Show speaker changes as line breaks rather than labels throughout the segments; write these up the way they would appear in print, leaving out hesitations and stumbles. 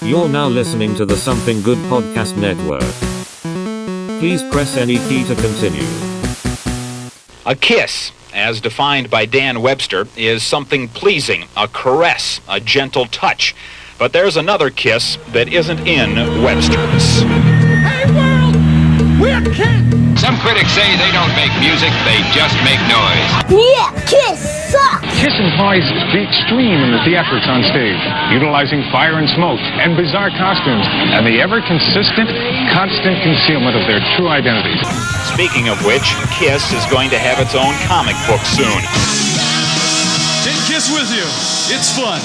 You're now listening to the Something Good Podcast Network. Please press any key to continue.
A kiss, as defined by Dan Webster, is something pleasing, a caress, a gentle touch. But there's another kiss that isn't in Webster's.
Hey world, we're kids!
Some critics say they don't make music, they just make noise.
Yeah, Kiss sucks!
Kiss implies the extreme in the theatrics on stage, utilizing fire and smoke and bizarre costumes, and the ever-consistent, constant concealment of their true identities.
Speaking of which, Kiss is going to have its own comic book soon.
Take Kiss with you. It's fun.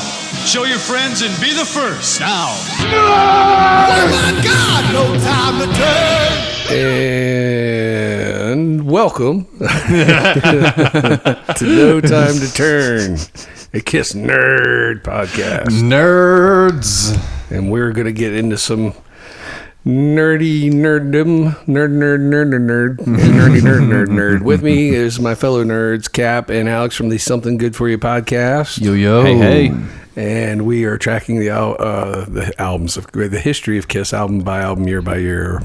Show your friends and be the first. Now.
Oh my God, no time to turn!
And welcome to No Time to Turn, a Kiss Nerd podcast.
Nerds.
And we're going to get into some nerd. With me is my fellow nerds, Cap and Alex from the Something Good For You podcast.
Yo.
Hey.
And we are tracking the albums of the history of Kiss, album by album, year by year.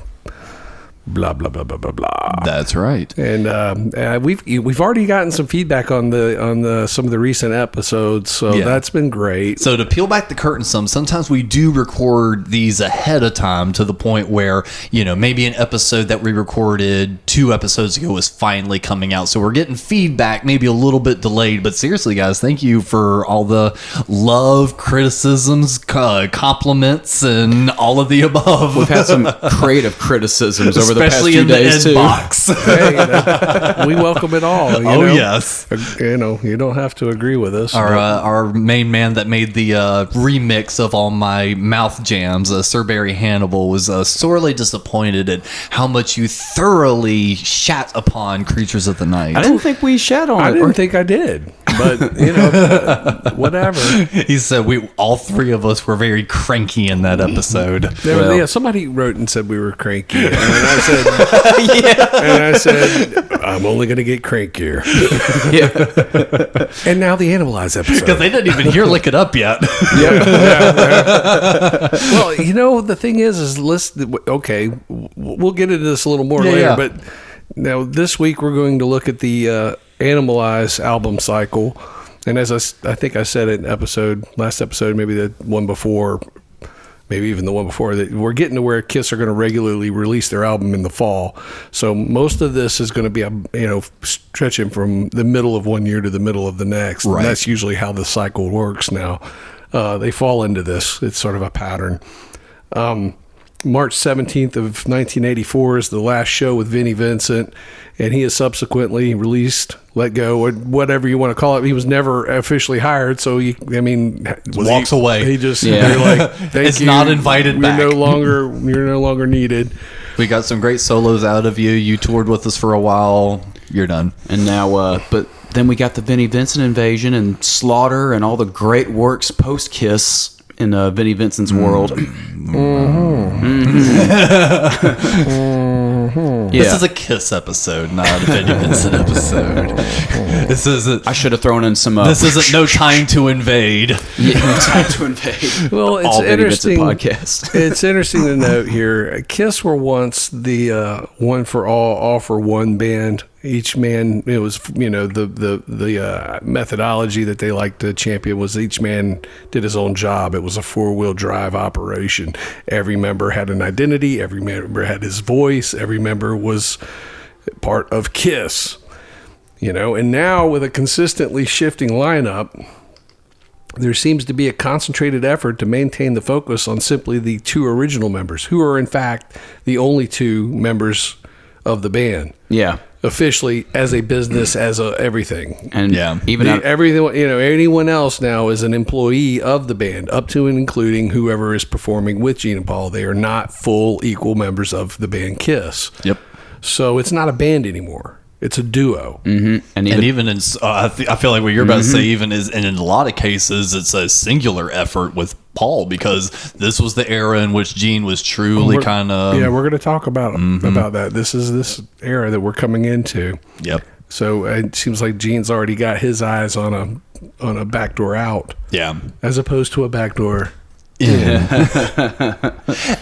Blah blah blah blah blah blah.
That's right.
And we've already gotten some feedback on some of the recent episodes, so that's been great.
So to peel back the curtain sometimes we do record these ahead of time to the point where, maybe an episode that we recorded 2 episodes ago is finally coming out. So we're getting feedback, maybe a little bit delayed, but seriously guys, thank you for all the love, criticisms, compliments, and all of the above.
We've had some creative criticisms over the past
Especially
few
in the
days too.
inbox.
Hey, we welcome it all.
Yes.
You don't have to agree with us.
Our main man that made the remix of all my mouth jams, Sir Barry Hannibal, was sorely disappointed at how much you thoroughly shat upon Creatures of the Night.
I didn't think we shat on it.
I didn't think I did, but whatever.
He said all 3 of us were very cranky in that episode.
Somebody wrote and said we were cranky, and I said, I'm only going to get crankier.
Yeah.
And now the Animalize episode.
Because they didn't even hear Lick It Up yet.
Yeah. Well, the thing is listen, okay, we'll get into this a little more later, but now this week we're going to look at the Animalize album cycle. And as I think I said in last episode, maybe the one before, maybe even the one before, that we're getting to where Kiss are going to regularly release their album in the fall. So most of this is going to be stretching from the middle of one year to the middle of the next.
Right.
And that's usually how the cycle works now. They fall into this. It's sort of a pattern. March 17th of 1984 is the last show with Vinnie Vincent, and he is subsequently released, let go, or whatever you want to call it. He was never officially hired, so
walks away.
He just they're like, thank
it's
you.
not invited back.
You're no longer needed.
We got some great solos out of you. You toured with us for a while. You're done.
And now, but then we got the Vinnie Vincent invasion and Slaughter and all the great works post-Kiss in Vinnie Vincent's world.
This is a Kiss episode, not a Vinnie Vincent episode. This isn't.
I should have thrown in some.
This isn't No Time to Invade.
No Time to Invade.
Well, it's
all
interesting.
Podcast.
It's interesting to note here. Kiss were once the one for all for one band. Each man, it was the methodology that they liked to champion was each man did his own job. It was a 4-wheel drive operation. Every member had an identity. Every member had his voice. Every member was part of Kiss. And now with a consistently shifting lineup, there seems to be a concentrated effort to maintain the focus on simply the 2 original members, who are in fact the only 2 members of the band.
Yeah.
Officially, as a business, as everything.
And
everything, anyone else now is an employee of the band, up to and including whoever is performing with Gene and Paul. They are not full equal members of the band Kiss.
Yep.
So it's not a band anymore. It's a duo.
Mm-hmm. And
even in, I feel like what you're about to say, even is, and in a lot of cases, it's a singular effort with Paul, because this was the era in which Gene was truly kind of.
Yeah, we're going to talk about that. This is this era that we're coming into.
Yep.
So it seems like Gene's already got his eyes on a backdoor out.
Yeah.
As opposed to a backdoor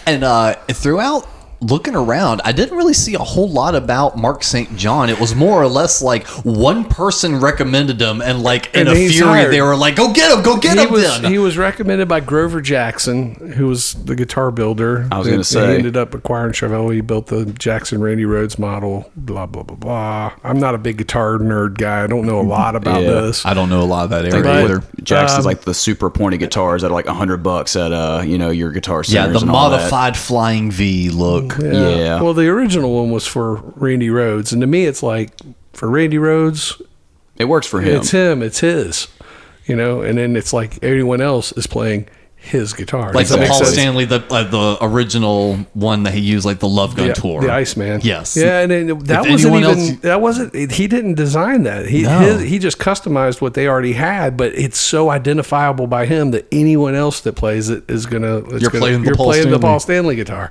And throughout looking around, I didn't really see a whole lot about Mark St. John. It was more or less like one person recommended him, and like in a fury, they were like, "Go get him! Go get him!"
He was recommended by Grover Jackson, who was the guitar builder.
I was going to say,
he ended up acquiring Chevelle. He built the Jackson Randy Rhoads model. Blah blah blah blah. I'm not a big guitar nerd guy. I don't know a lot about this.
I don't know a lot of that area either.
Jackson's like the super pointy guitars that are like $100 at your guitar centers.
Yeah, the
and all
modified Flying V look.
Yeah.
Well, the original one was for Randy Rhoads, and to me, it's like for Randy Rhoads,
it works for him.
It's him. It's his. And then it's like everyone else is playing his guitar.
Like the Paul Stanley, the original one that he used, like the Love Gun tour,
the Iceman.
Yes.
Yeah, and then that wasn't. He didn't design that. He just customized what they already had, but it's so identifiable by him that anyone else that plays it is gonna. You're playing the Paul Stanley guitar.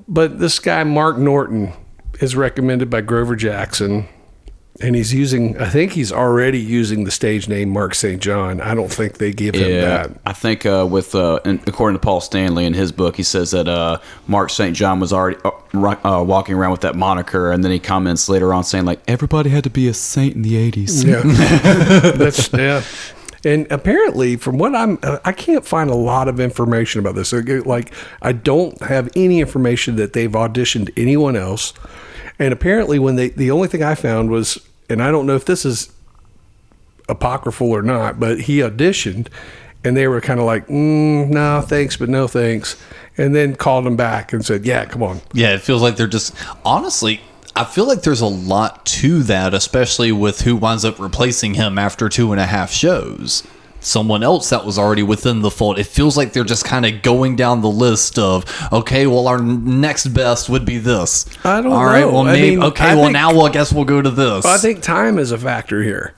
But this guy, Mark Norton, is recommended by Grover Jackson, and I think he's already using the stage name Mark St. John. I don't think they give him that.
I think according to Paul Stanley in his book, he says that Mark St. John was already walking around with that moniker, and then he comments later on saying, like, everybody had to be a saint in the 80s.
Yeah. And apparently, from what I can't find a lot of information about this. Like, I don't have any information that they've auditioned anyone else. And apparently, the only thing I found was, and I don't know if this is apocryphal or not, but he auditioned, and they were kind of like, no, thanks, but no thanks. And then called him back and said, yeah, come on.
Yeah, it feels like they're just, honestly, I feel like there's a lot to that, especially with who winds up replacing him after 2.5 shows. Someone else that was already within the fold. It feels like they're just kind of going down the list of, okay, well, our next best would be this.
I don't know.
All right, well, maybe, now I guess we'll go to this.
I think time is a factor here.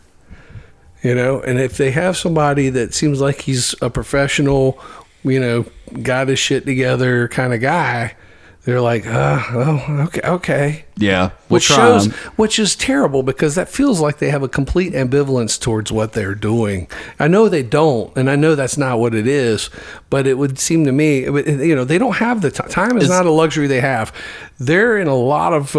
And if they have somebody that seems like he's a professional, got his shit together kind of guy, they're like, okay.
Yeah.
Which is terrible, because that feels like they have a complete ambivalence towards what they're doing. I know they don't, and I know that's not what it is, but it would seem to me, they don't have the time. Is not a luxury they have. They're in a lot of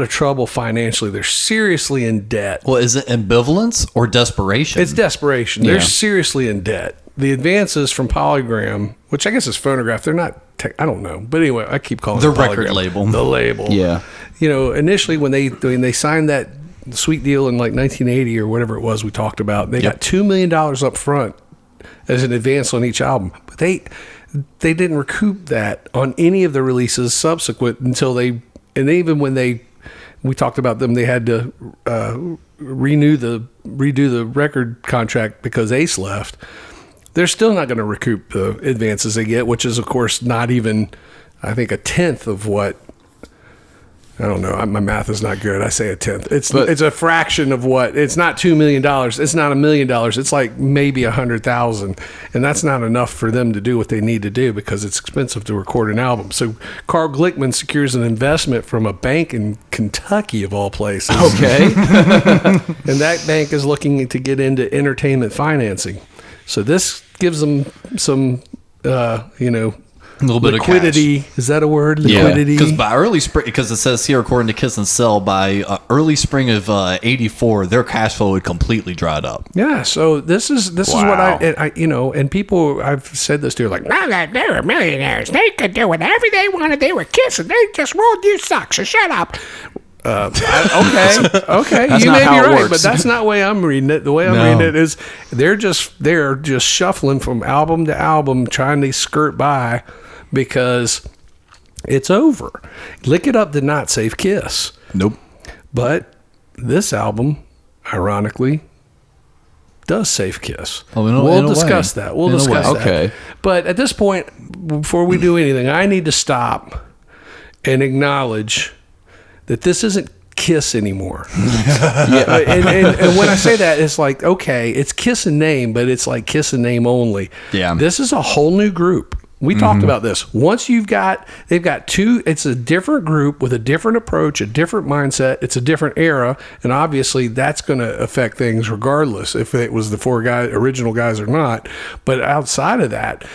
trouble financially. They're seriously in debt.
Well, is it ambivalence or desperation?
It's desperation. Yeah. They're seriously in debt. The advances from Polygram, which I guess is phonograph, they're not. I don't know, but anyway, I keep calling
the
it
record label.
The label.
Yeah.
Initially when they signed that sweet deal in like 1980 or whatever it was we talked about, they got $2 million up front as an advance on each album, but they didn't recoup that on any of the releases subsequent until even when we talked about them, they had to redo the record contract because Ace left. They're still not going to recoup the advances they get, which is, of course, not even, I think, a tenth of what. I don't know. My math is not good. I say a tenth. It's a fraction of what. It's not $2 million. It's not $1 million. It's like maybe 100,000, and that's not enough for them to do what they need to do because it's expensive to record an album. So Carl Glickman secures an investment from a bank in Kentucky, of all places.
Okay,
and that bank is looking to get into entertainment financing. So this gives them some,
a little bit
liquidity.
Of cash.
Is that a word? Liquidity.
Because by early spring, because it says here, according to Kiss and Sell, by early spring of '84, their cash flow had completely dried up.
Yeah. So this is what I and people, I've said this to, like, no, they were millionaires. They could do whatever they wanted. They were Kiss, and they just rolled you suck. So shut up. Okay,
that's
you may be right,
works.
but that's not the way I'm reading it. The way I'm reading it is they're just shuffling from album to album, trying to skirt by because it's over. Lick It Up did not save Kiss.
Nope.
But this album, ironically, does save Kiss.
We'll
discuss that. We'll discuss that.
Okay.
But at this point, before we do anything, I need to stop and acknowledge that this isn't Kiss anymore. And when I say that, it's like, okay, it's Kiss in name, but it's like Kiss in name only.
Yeah.
This is a whole new group. We talked about this. Once they've got two, it's a different group with a different approach, a different mindset. It's a different era. And obviously that's going to affect things regardless if it was the original guys or not. But outside of that,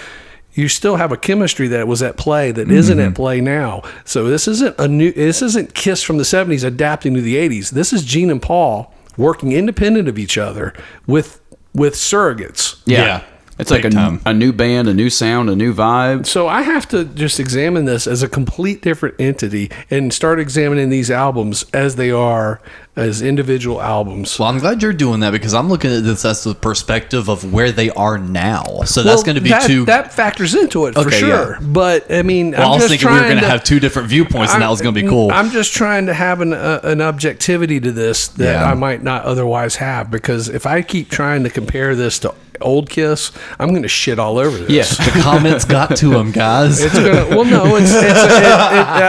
you still have a chemistry that was at play that isn't at play now. So this isn't Kiss from the 70s adapting to the 80s. This is Gene and Paul working independent of each other with surrogates.
Yeah. It's like a new band, a new sound, a new vibe.
So I have to just examine this as a complete different entity and start examining these albums as they are as individual albums.
Well, I'm glad you're doing that because I'm looking at this as the perspective of where they are now. So that's going to be
that factors into it for sure. Yeah. But I mean,
I was thinking we were going to have two different viewpoints, and that was going to be cool.
I'm just trying to have an objectivity to this that I might not otherwise have, because if I keep trying to compare this to old Kiss, I'm going to shit all over this.
Yes, the comments got to him, guys.
That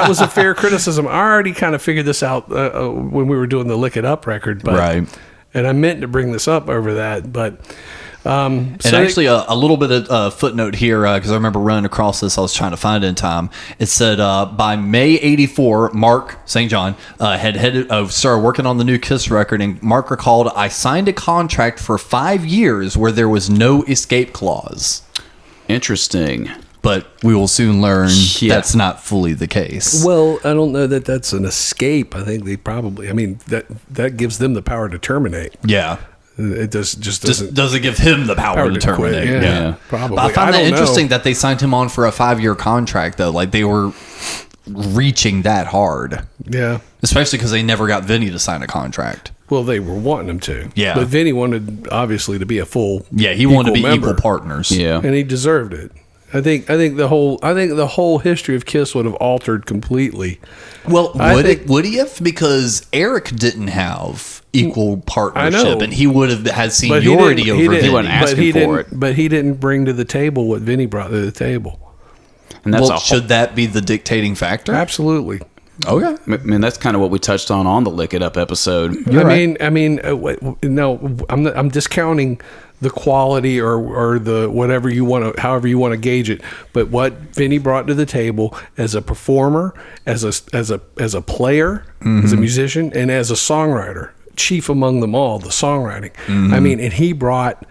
was a fair criticism. I already kind of figured this out when we were doing the Lick It Up record, but,
right? And
I meant to bring this up over that, but.
And actually, a little bit of footnote here, because I remember running across this. I was trying to find it in time. It said by May '84, Mark St. John started working on the new Kiss record, and Mark recalled, "I signed a contract for 5 years where there was no escape clause."
Interesting.
But we will soon learn that's not fully the case.
Well, I don't know that that's an escape. I think they probably, that gives them the power to terminate.
Yeah.
It doesn't
give him the power to terminate.
Yeah, probably.
But I find that interesting that they signed him on for a 5-year contract, though. Like, they were reaching that hard.
Yeah.
Especially because they never got Vinny to sign a contract.
Well, they were wanting him to.
Yeah.
But Vinny wanted, obviously, to be a full.
Yeah, he wanted to be equal partners.
Yeah.
And he deserved it. I think the whole history of Kiss would have altered completely.
Well, would he have? Because Eric didn't have equal partnership, and he would have had seniority over Vinny.
He wasn't asking for it.
But he didn't bring to the table what Vinny brought to the table.
And that's
should that be the dictating factor?
Absolutely.
Okay.
I mean, that's kind of what we touched on the Lick It Up episode.
I'm discounting the quality or the whatever you want to, however you want to gauge it. But what Vinny brought to the table as a performer, as a player, as a musician, and as a songwriter, chief among them all, the songwriting. And he brought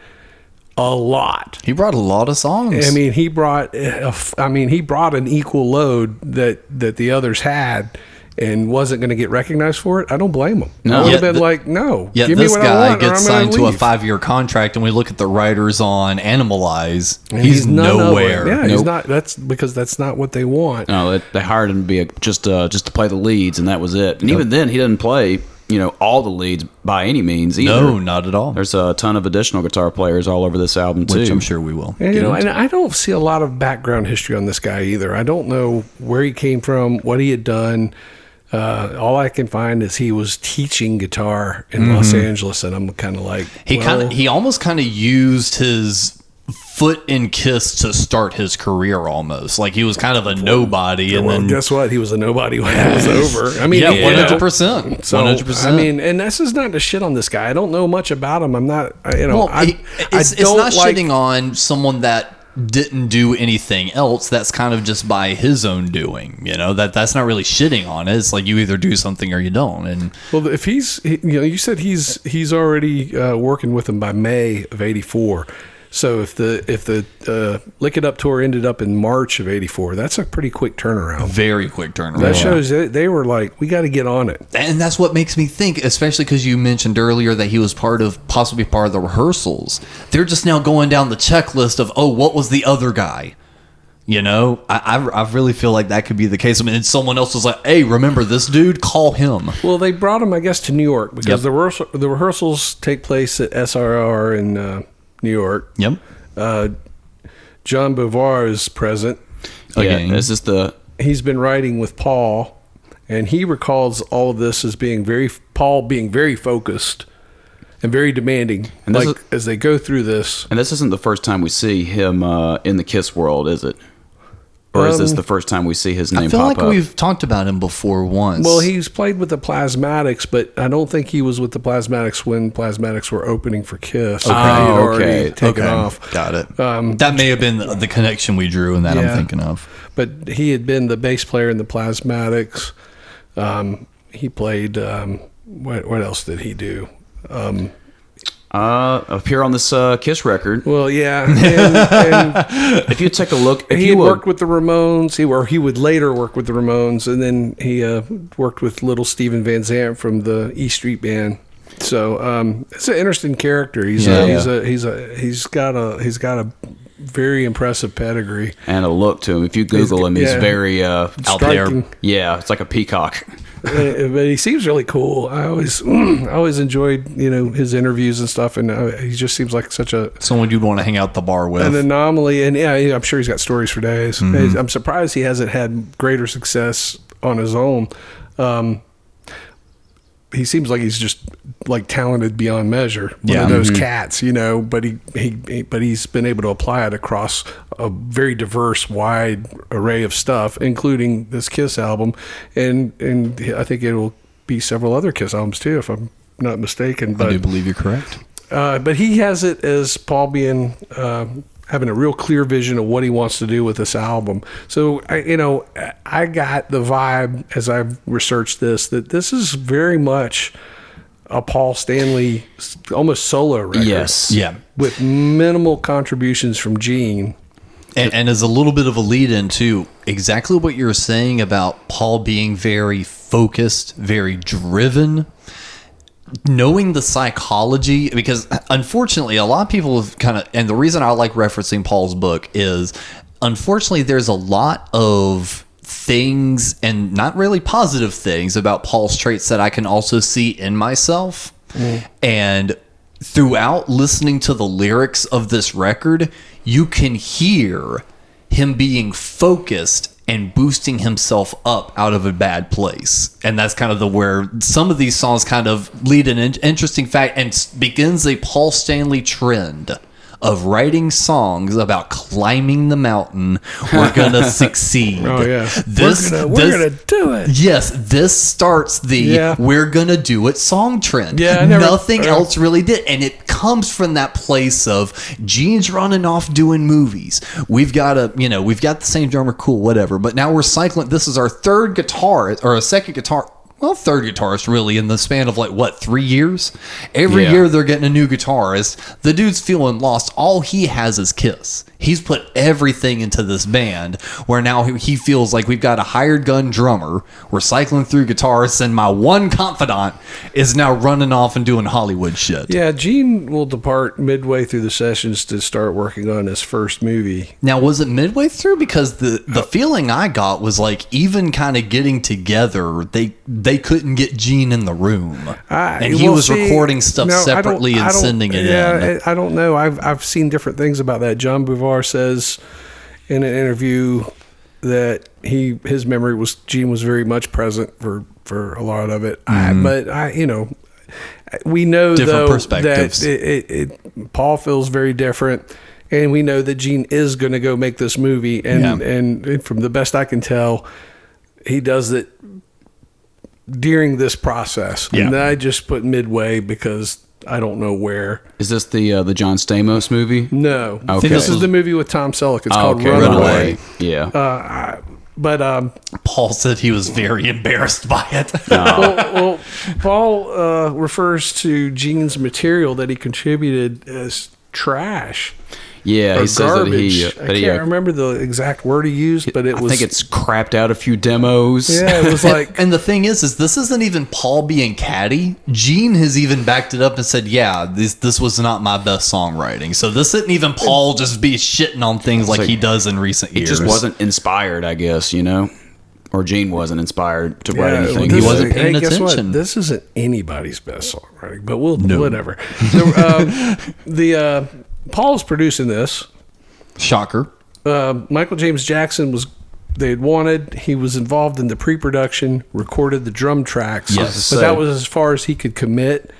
a lot.
He brought a lot of songs.
He brought an equal load that the others had, and wasn't going to get recognized for it. I don't blame him.
No.
I would have been like, no,
give me what I want. This guy gets signed to a 5-year contract, and we look at the writers on Animalize. He's nowhere.
Yeah, he's not. That's because that's not what they want.
No, they hired him to be just to play the leads, and that was it. And even then, he didn't play all the leads by any means either.
No, not at all.
There's a ton of additional guitar players all over this album too,
which I'm sure we will.
And, and I don't see a lot of background history on this guy either. I don't know where he came from, what he had done. All I can find is he was teaching guitar in Los Angeles, and I'm kind of like,
he almost kind of used his foot in Kiss to start his career almost. Like he was kind of a nobody. And then
guess what? He was a nobody when it was over.
100%.
So, 100%. And this is not to shit on this guy. I don't know much about him. I'm not,
it's not shitting on someone that didn't do anything else. That's kind of just by his own doing, that's not really shitting on it. It's like you either do something or you don't. And
well, if you said he's already working with him by May of '84. So if the Lick It Up tour ended up in March of '84, that's a pretty quick turnaround.
Very quick turnaround.
That shows they were like, we got to get on it.
And that's what makes me think, especially because you mentioned earlier that he was possibly part of the rehearsals. They're just now going down the checklist of, what was the other guy? I really feel like that could be the case. And someone else was like, hey, remember this dude? Call him.
Well, they brought him, I guess, to New York because the rehearsals take place at SRR in New York.
Yep.
John Bovar is present.
He's
been writing with Paul, and he recalls all of this as being very focused and very demanding. And as they go through this,
and this isn't the first time we see him in the Kiss world, is it? Or is this the first time we see his name
I feel
pop
like
up?
we've talked about him before once.
Well, he's played with the Plasmatics, but I don't think he was with the Plasmatics when Plasmatics were opening for Kiss.
Okay.
He had
Oh,
already
okay.
taken off.
Got it. That may have been the connection we drew in that
Yeah.
I'm thinking of.
But he had been the bass player in the Plasmatics. He played. What else did he do?
Appear on this Kiss record.
Well, yeah. And
If you take a look, if
he
you
had
would,
worked with the Ramones. He would later work with the Ramones, and then he worked with little Steven Van Zandt from the E Street Band. So it's an interesting character. He's got a very impressive pedigree
and a look to him. If you Google him, he's very
out
striking.
there.
Yeah, it's like a peacock.
But he seems really cool. I always enjoyed his interviews and stuff, and he just seems like such
Someone you'd want to hang out the bar with.
an anomaly. And yeah, I'm sure he's got stories for days. I'm surprised he hasn't had greater success on his own. He seems like he's just like talented beyond measure. One of those cats, but he's been able to apply it across a very diverse, wide array of stuff, including this Kiss album, and I think it will be several other Kiss albums too, if I'm not mistaken. But
I do believe you're correct.
But he has it as Paul being having a real clear vision of what he wants to do with this album. So I got the vibe as I've researched this that this is very much a Paul Stanley almost solo record.
Yes.
Yeah.
With minimal contributions from Gene.
And as a little bit of a lead into exactly what you're saying about Paul being very focused, very driven, knowing the psychology, because unfortunately a lot of people have and the reason I like referencing Paul's book is unfortunately there's a lot of things, and not really positive things, about Paul's traits that I can also see in myself. And throughout listening to the lyrics of this record, you can hear him being focused and boosting himself up out of a bad place. And that's kind of where some of these songs kind of lead an interesting fact and begins a Paul Stanley trend of writing songs about climbing the mountain. We're gonna succeed.
Oh yeah, we're gonna do it.
Yes, this starts the we're gonna do it song trend.
Yeah,
nothing else really did, and it comes from that place of Gene's running off doing movies. We've got the same drummer, cool, whatever. But now we're cycling. This is our third guitar or a second guitar. Well, third guitarist really in the span of 3 years. Every year they're getting a new guitarist. The dude's feeling lost. All he has is Kiss. He's put everything into this band where now he feels like we've got a hired gun drummer. We're cycling through guitarists, and my one confidant is now running off and doing Hollywood shit.
Yeah, Gene will depart midway through the sessions to start working on his first movie.
Now, was it midway through? Because the feeling I got was even kind of getting together, they couldn't get Gene in the room, and he was recording stuff separately and sending it in.
I don't know. I've seen different things about that. John Bouvard says in an interview that his memory was Gene was very much present for a lot of it. We know
different
though
perspectives.
that Paul feels very different, and we know that Gene is going to go make this movie, and from the best I can tell, he does it during this process.
Yeah.
And I just put midway because I don't know where.
Is this the John Stamos movie?
No.
Okay.
This is the movie with Tom Selleck. It's called
Okay,
Runaway.
Yeah.
But
Paul said he was very embarrassed by it.
well, Paul refers to Gene's material that he contributed as trash.
Yeah,
or
he says
garbage.
that
I can't remember the exact word he used, but
I think it's crapped out a few demos.
Yeah, it was like.
And the thing is this isn't even Paul being catty. Gene has even backed it up and said, yeah, this was not my best songwriting. So this isn't even Paul just be shitting on things like he does in recent years.
He just wasn't inspired, I guess, or Gene wasn't inspired to write anything.
He wasn't paying
Guess
attention.
what? This isn't anybody's best songwriting, but whatever. So, Paul's producing this.
Shocker.
Michael James Jackson they had wanted. He was involved in the pre-production, recorded the drum tracks.
Yes.
But that was as far as he could commit.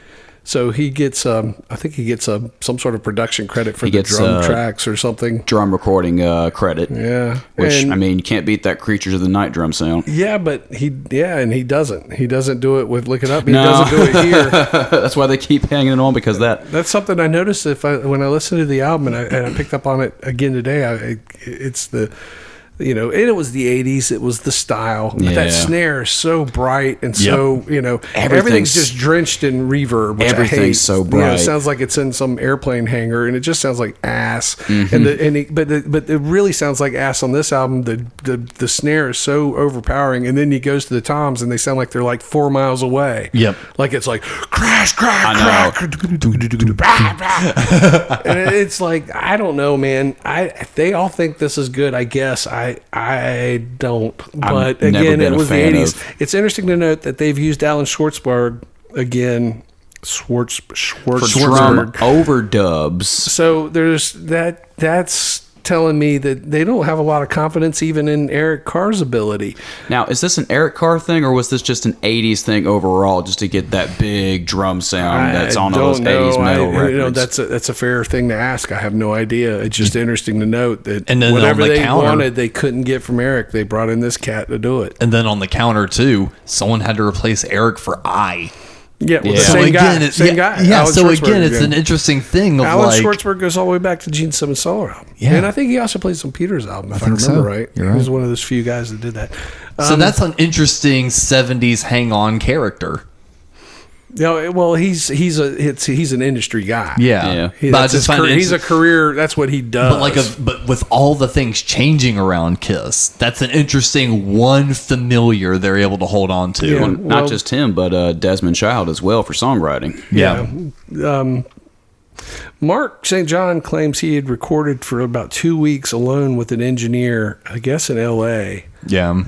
So he gets, I think he gets some sort of production credit for the drum tracks or something.
Drum recording credit.
Yeah.
Which, I mean, you can't beat that Creatures of the Night drum sound.
Yeah, but he doesn't. He doesn't do it with Lick It Up. He doesn't do it here.
That's why they keep hanging it on, because that's
something I noticed when I listened to the album, and I picked up on it again today. It's the... and it was the 80s. It was the style. But that snare is so bright and so, everything's just drenched in reverb. Which
everything's
I hate.
So bright.
It sounds like it's in some airplane hangar, and it just sounds like ass. But it really sounds like ass on this album. The snare is so overpowering, and then he goes to the toms, and they sound like they're like 4 miles away.
Yep.
Like it's like crash, crash. And it's like, I don't know, man. They all think this is good, I guess. I don't. But again, it was the 80s. It's interesting to note that they've used Alan Schwartzberg again. Schwartzberg
overdubs.
So there's that's telling me that they don't have a lot of confidence even in Eric Carr's ability.
Now, is this an Eric Carr thing, or was this just an 80s thing overall, just to get that big drum sound that's on all those 80s metal records?
That's a fair thing to ask. I have no idea. It's just interesting to note that
and then
whatever
the
they
counter,
wanted, they couldn't get from Eric. They brought in this cat to do it.
And then on the counter, too, someone had to replace Eric for I.
Yeah, well, the same guy.
Yeah,
Alan
so again, it's an interesting thing.
Alan Schwartzberg goes all the way back to Gene Simmons' solo album. Yeah. And I think he also plays on Peter's album, if I remember right.
You're right.
He was one of those few guys that did that.
So that's an interesting 70s hang-on character.
Well, he's an industry guy.
Yeah.
He's a career. That's what he does.
But with all the things changing around Kiss, that's an interesting one familiar they're able to hold on to.
Yeah, not just him, but Desmond Child as well for songwriting.
Yeah.
Mark St. John claims he had recorded for about 2 weeks alone with an engineer, I guess in L.A.
Yeah.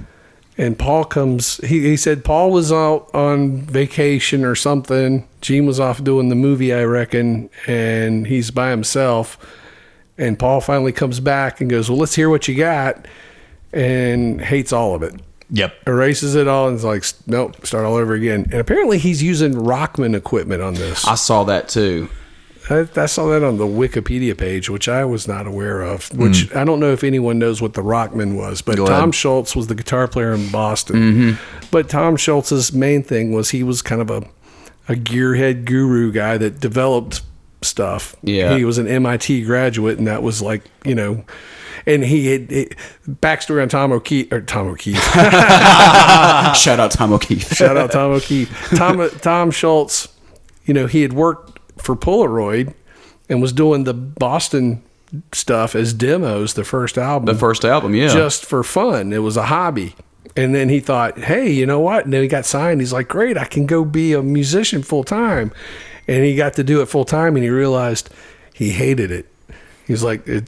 And Paul comes, he said Paul was out on vacation or something. Gene was off doing the movie, I reckon, and he's by himself. And Paul finally comes back and goes, well, let's hear what you got, and hates all of it.
Yep.
Erases it all and is like, nope, start all over again. And apparently he's using Rockman equipment on this.
I saw that too.
I saw that on the Wikipedia page, which I was not aware of, which I don't know if anyone knows what the Rockman was, but Tom Schultz was the guitar player in Boston. Mm-hmm. But Tom Schultz's main thing was he was kind of a gearhead guru guy that developed stuff.
Yeah.
He was an MIT graduate, and that was like, and he had backstory on Tom O'Keefe.
Shout out Tom O'Keefe.
Shout out Tom O'Keefe. Tom Schultz, he had worked for Polaroid and was doing the Boston stuff as demos, the first album,
yeah,
just for fun. It was a hobby. And then he thought, hey, you know what? And then he got signed. He's like, great, I can go be a musician full time. And he got to do it full time, and he realized he hated it. He's like, he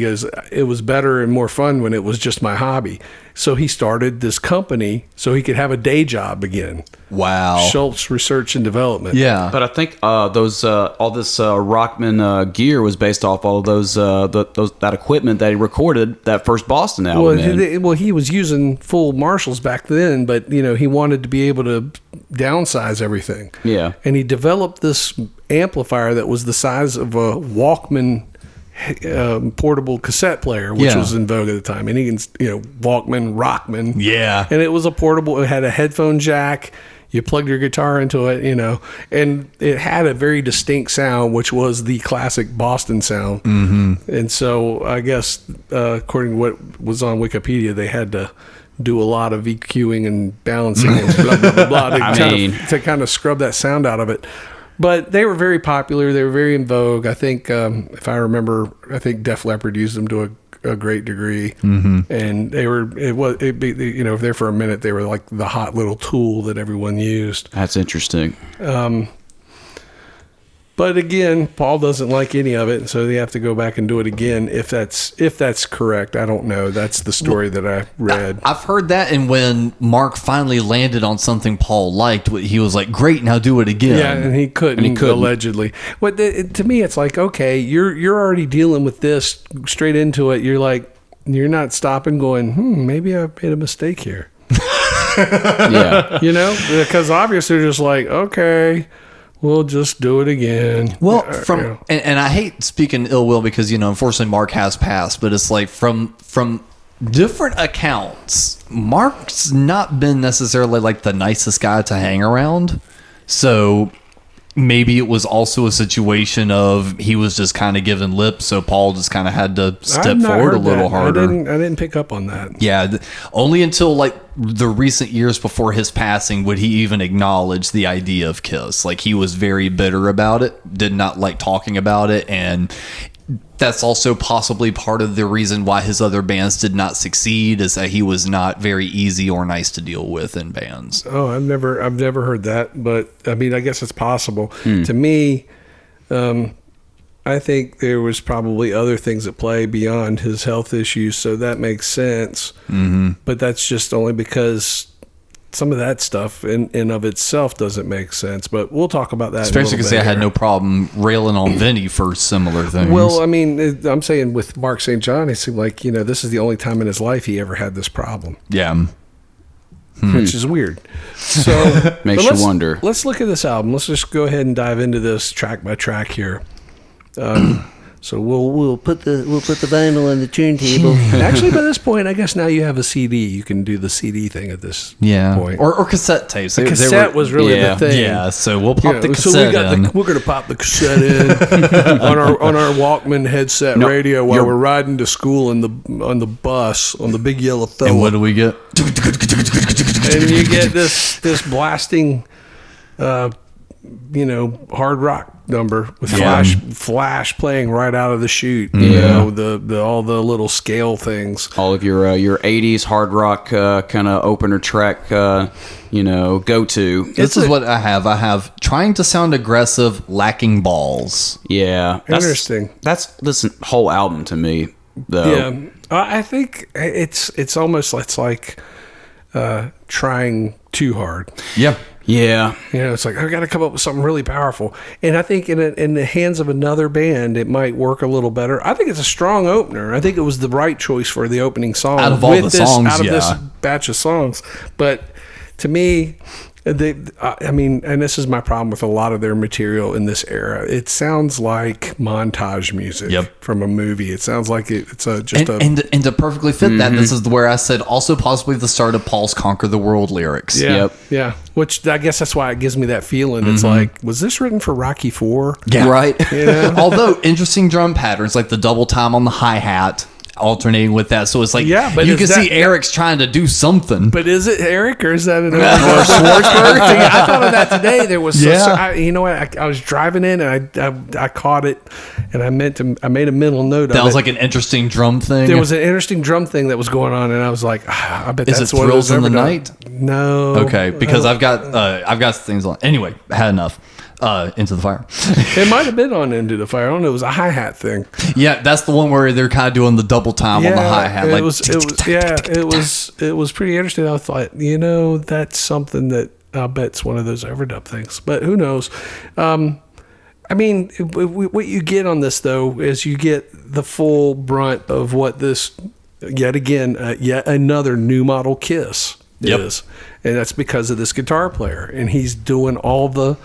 goes, it was better and more fun when it was just my hobby. So he started this company so he could have a day job again.
Wow.
Schultz Research and Development.
Yeah.
But I think all this Rockman gear was based off all of that equipment that he recorded that first Boston album.
Well, he was using full Marshalls back then, but he wanted to be able to downsize everything.
Yeah.
And he developed this amplifier that was the size of a Walkman portable cassette player, which was in vogue at the time. And he can, Walkman, Rockman.
Yeah.
And it was a portable, it had a headphone jack. You plugged your guitar into it, and it had a very distinct sound, which was the classic Boston sound. Mm-hmm. And so I guess, according to what was on Wikipedia, they had to do a lot of EQing and balancing and blah, blah, blah, blah, to kind of scrub that sound out of it. But they were very popular. They were very in vogue. I think, if I remember, Def Leppard used them to a great degree. Mm-hmm. And there for a minute, they were like the hot little tool that everyone used.
That's interesting.
But again, Paul doesn't like any of it, so they have to go back and do it again. If that's correct, I don't know. That's the story that I read.
I've heard that, and when Mark finally landed on something Paul liked, he was like, "Great, now do it again."
Yeah, and he couldn't. Allegedly. But to me, it's like, okay, you're already dealing with this straight into it. You're like, you're not stopping, going, maybe I made a mistake here.
Yeah,
because obviously they're just like, okay. we'll just do it again.
Well, and I hate speaking ill will because, unfortunately Mark has passed, but it's like from different accounts, Mark's not been necessarily like the nicest guy to hang around. So maybe it was also a situation of he was just kind of giving lip, so Paul just kind of had to step forward a little harder.
I didn't pick up on that.
Yeah, only until like the recent years before his passing would he even acknowledge the idea of Kiss. Like he was very bitter about it, did not like talking about it, and that's also possibly part of the reason why his other bands did not succeed, is that he was not very easy or nice to deal with in bands.
Oh, I've never heard that, but I mean, I guess it's possible. To me, I think there was probably other things at play beyond his health issues, so that makes sense. Mm-hmm. But that's just only because some of that stuff in of itself doesn't make sense, but we'll talk about that.
Especially because I had no problem railing on Vinny for similar things.
Well, I mean, I'm saying with Mark St. John, it seemed like, this is the only time in his life he ever had this problem.
Yeah.
Which is weird. So
makes you wonder.
Let's look at this album. Let's just go ahead and dive into this track by track here. So we'll put the vinyl on the turntable. Actually, by this point, I guess now you have a CD. You can do the CD thing at this point,
or cassette tapes.
The cassette was really the thing.
Yeah, so we'll pop the cassette in.
We're gonna pop the cassette in on our Walkman headset radio while we're riding to school on the bus on the big yellow Fella.
And what do we get?
And you get this blasting, hard rock number with flash playing right out of the chute. The all the little scale things.
All of your 80s hard rock kind of opener track, go to.
This is what I have. I have trying to sound aggressive, lacking balls.
Yeah,
interesting.
That's this whole album to me, though.
Yeah, I think it's almost like trying too hard.
Yeah.
Yeah.
It's like, I got to come up with something really powerful. And I think in the hands of another band, it might work a little better. I think it's a strong opener. I think it was the right choice for the opening song.
Out of all the songs,
out of this batch of songs. But to me, and this is my problem with a lot of their material in this era. It sounds like montage music from a movie. It sounds like and
to perfectly fit that, this is where I said also possibly the start of Paul's "Conquer the World" lyrics.
Yeah. Which I guess that's why it gives me that feeling. It's like, was this written for Rocky IV?
Yeah, right. Although interesting drum patterns, like the double time on the hi-hat, alternating with that, so it's like but you can see Eric's trying to do something.
But is it Eric or is that an Schwartzberg thing? I thought of that today. There was I was driving in and I caught it, and I made a mental note of it.
That was like an interesting drum thing.
There was an interesting drum thing that was going on, and I was like, I bet that's what
Thrills in the Night?
No.
Okay, because I've got things on. Anyway, I had enough. Into the Fire.
It might have been on Into the Fire. I don't know. It was a hi-hat thing.
Yeah, that's the one where they're kind of doing the double time on the hi-hat.
It was pretty interesting. I thought, that's something that I bet's one of those overdub things. But who knows? What you get on this, though, is you get the full brunt of what this, yet another new model Kiss is. And that's because of this guitar player. And he's doing all the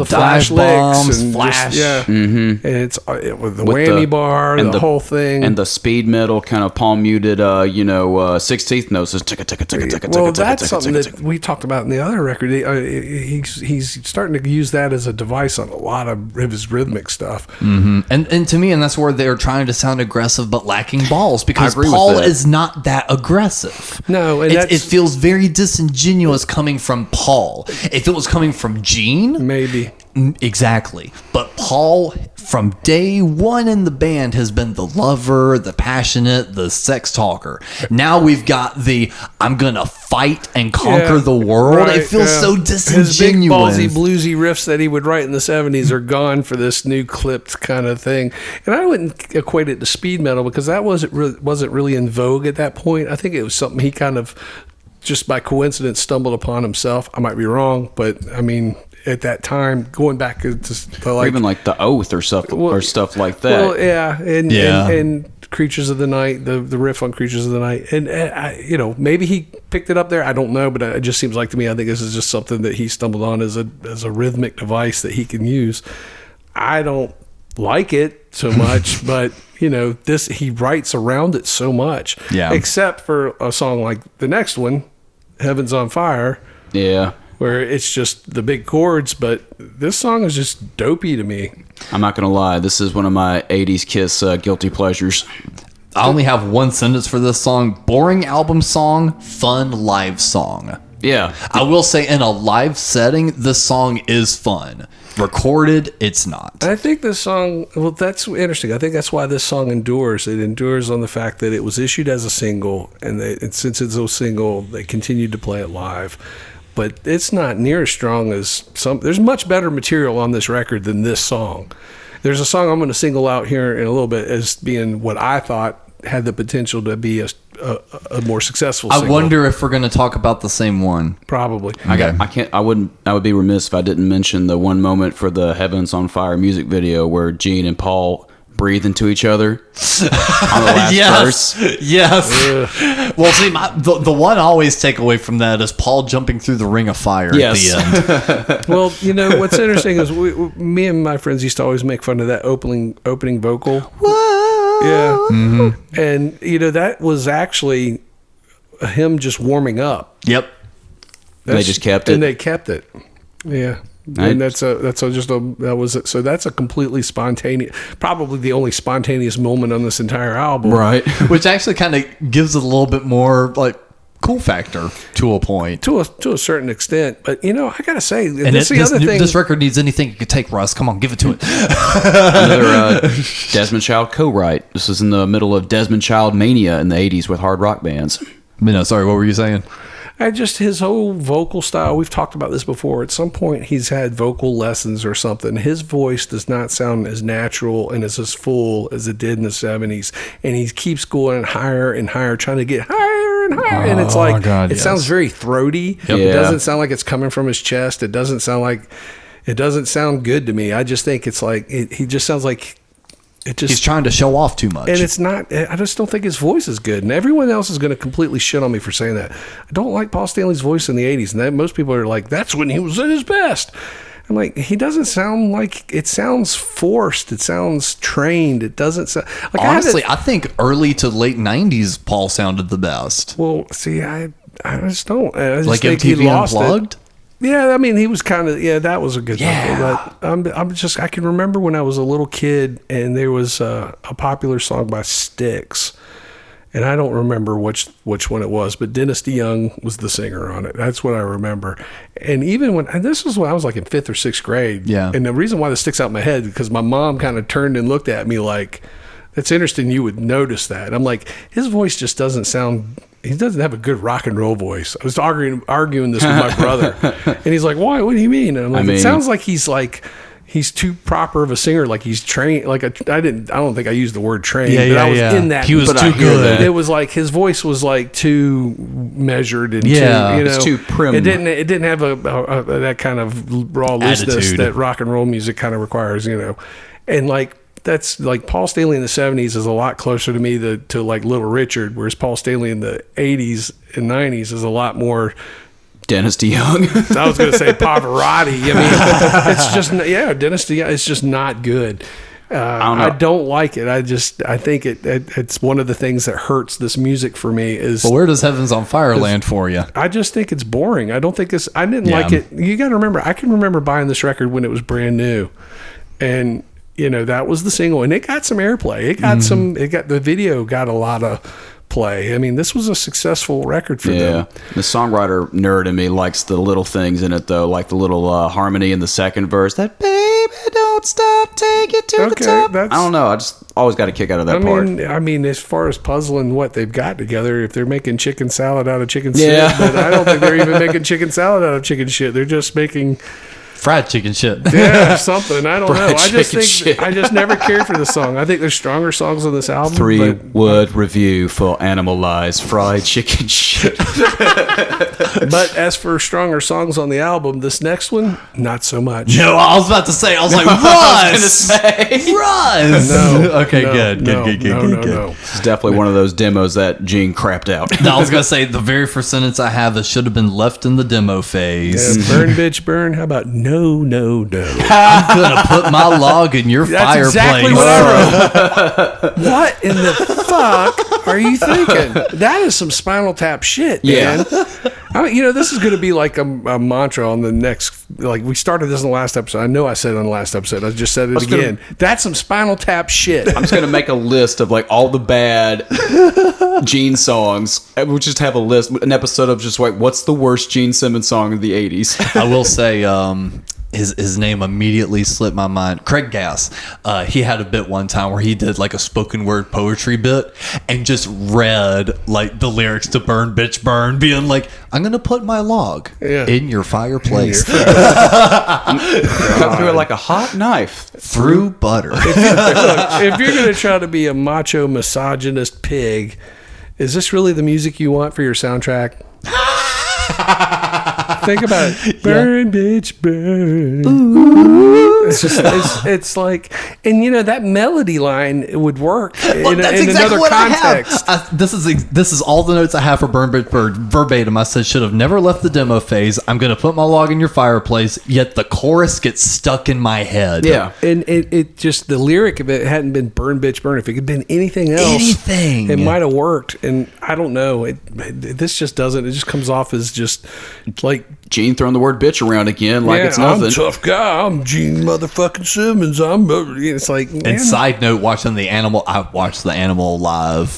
flash licks and
flash,
and it's with the whammy bar and the whole thing,
and the speed metal kind of palm muted, 16th notes.
Well, that's something that we talked about in the other record. He's starting to use that as a device on a lot of his rhythmic stuff.
And to me, and that's where they're trying to sound aggressive but lacking balls, because Paul is not that aggressive.
No, and
it feels very disingenuous coming from Paul. If it was coming from Gene,
maybe.
Exactly. But Paul, from day one in the band, has been the lover, the passionate, the sex talker. Now we've got I'm going to fight and conquer the world. Right, it feels so disingenuous.
His big, ballsy, bluesy riffs that he would write in the 70s are gone for this new clipped kind of thing. And I wouldn't equate it to speed metal because that wasn't really in vogue at that point. I think it was something he kind of just by coincidence stumbled upon himself. I might be wrong, but at that time, going back to
Or
like
even like the Oath or stuff like that.
well, yeah, and Creatures of the Night, the riff on Creatures of the Night, and maybe he picked it up there. I don't know, but it just seems like to me, I think this is just something that he stumbled on as a rhythmic device that he can use. I don't like it so much, but he writes around it so much.
Yeah.
Except for a song like the next one, Heaven's on Fire.
Yeah.
Where it's just the big chords, but this song is just dopey to me.
I'm not going to lie. This is one of my 80s Kiss guilty pleasures.
I only have one sentence for this song. Boring album song, fun live song.
Yeah.
I will say in a live setting, this song is fun. Recorded, it's not.
I think this song, well, that's interesting. I think that's why this song endures. It endures on the fact that it was issued as a single, and since it's a single, they continued to play it live. But it's not near as strong as some. There's much better material on this record than this song. There's a song I'm going to single out here in a little bit as being what I thought had the potential to be a more successful single.
I wonder if we're going to talk about the same one.
Probably.
I would be remiss if I didn't mention the one moment for the Heavens on Fire music video where Gene and Paul breathe into each other on the last verse.
Yes. Well, see, the one I always take away from that is Paul jumping through the ring of fire at the end.
Well, what's interesting is me and my friends used to always make fun of that opening vocal. Whoa. Yeah. Mm-hmm. And that was actually him just warming up.
Yep.
They just kept it.
And they kept it. Yeah. And that's a completely spontaneous, probably the only spontaneous moment on this entire album.
Right.
Which actually kind of gives it a little bit more like cool factor to a point.
To a certain extent. But I gotta say,
and
this is the other thing.
This record needs anything you could take, Russ. Come on, give it to it.
Another Desmond Child co-write. This is in the middle of Desmond Child mania in the 80s with hard rock bands.
No, sorry, what were you saying?
His whole vocal style, we've talked about this before. At some point, he's had vocal lessons or something. His voice does not sound as natural and as full as it did in the 70s. And he keeps going higher and higher, trying to get higher and higher. And it's like, sounds very throaty.
Yep.
It doesn't sound like it's coming from his chest. It doesn't sound good to me. I just think it's like, he just sounds like,
he's trying to show off too much.
And it's not, I just don't think his voice is good. And everyone else is going to completely shit on me for saying that. I don't like Paul Stanley's voice in the 80s. And most people are like, that's when he was at his best. I'm like, he doesn't sound like, it sounds forced. It sounds trained. It doesn't sound like,
honestly, I think early to late 90s, Paul sounded the best.
Well, see, I just don't. I just
like
think
MTV
he lost
Unplugged?
It. Yeah, I mean, he was kind of, that was a good one. But I can remember when I was a little kid and there was a popular song by Styx. And I don't remember which one it was, but Dennis DeYoung was the singer on it. That's what I remember. And even this was when I was like in 5th or 6th grade.
Yeah.
And the reason why this sticks out in my head, because my mom kind of turned and looked at me like, that's interesting you would notice that. I'm like, his voice just doesn't sound, he doesn't have a good rock and roll voice. I was arguing this with my brother. And he's like, why? What do you mean? And I'm like, it sounds like he's too proper of a singer. Like he's trained. Like I don't think I used the word trained, but I was in that.
He was too good.
It was like his voice was like too measured and
it's too prim.
It didn't have a that kind of raw looseness that rock and roll music kind of requires, and like. That's like Paul Stanley in the 70s is a lot closer to me to like Little Richard, whereas Paul Stanley in the 80s and 90s is a lot more
Dennis DeYoung.
I was going to say Pavarotti. I mean, it's just, Dennis DeYoung is just not good. I don't like it. I think it's one of the things that hurts this music for me is.
But where does Heavens on Fire land for you?
I just think it's boring. I don't think I didn't like it. You got to remember, I can remember buying this record when it was brand new. And, that was the single, and it got some airplay. The video got a lot of play. I mean, this was a successful record for them.
The songwriter nerd in me likes the little things in it, though, like the little harmony in the second verse. That baby, don't stop, take it to the top. I don't know. I just always got a kick out of that part.
I mean, as far as puzzling what they've got together, if they're making chicken salad out of chicken shit, but I don't think they're even making chicken salad out of chicken shit. They're just making
Fried chicken shit.
Yeah, something. I don't know.
Fried
I just
chicken
think
shit.
I just never cared for the song. I think there's stronger songs on this album.
3-word review for Animalize fried chicken shit.
But as for stronger songs on the album, this next one, not so much.
No, I was about to say. I was like, Russ. Russ.
No.
Okay,
no,
good.
no,
Good.
No.
It's definitely one of those demos that Gene crapped out.
No, I was gonna say the very first sentence I have that should have been left in the demo phase.
Yeah, burn, bitch, burn. How about no?
I'm gonna put my log in your
That's
fireplace.
exactly what I wrote. What in the fuck are you thinking? That is some Spinal Tap shit, man. I mean, this is going to be like a mantra on the next. Like we started this in the last episode. I know I said it on the last episode. I just said it again. That's some Spinal Tap shit.
I'm just gonna make a list of like all the bad Gene songs. We'll just have a list, an episode of just like what's the worst Gene Simmons song of the '80s.
I will say, his name immediately slipped my mind. Craig Gass. He had a bit one time where he did like a spoken word poetry bit and just read like the lyrics to "Burn, Bitch, Burn," being like, "I'm gonna put my log in your fireplace,
Cut through it like a hot knife
through butter."
If you're going to try to be a macho misogynist pig, is this really the music you want for your soundtrack? Think about it. Burn, bitch, burn. It's just, it's like, and that melody line would work in another context.
I have. This is all the notes I have for Burn Bitch Burn verbatim. I said should have never left the demo phase. I'm gonna put my log in your fireplace. Yet the chorus gets stuck in my head.
Yeah,
and it just the lyric of it hadn't been "Burn, bitch, burn." If it had been anything else, it might have worked. And I don't know. This just doesn't. It just comes off as just like
Gene throwing the word bitch around again like it's nothing.
I'm a tough guy. I'm Gene motherfucking Simmons. It's like, man.
And side note, I watched the Animal Live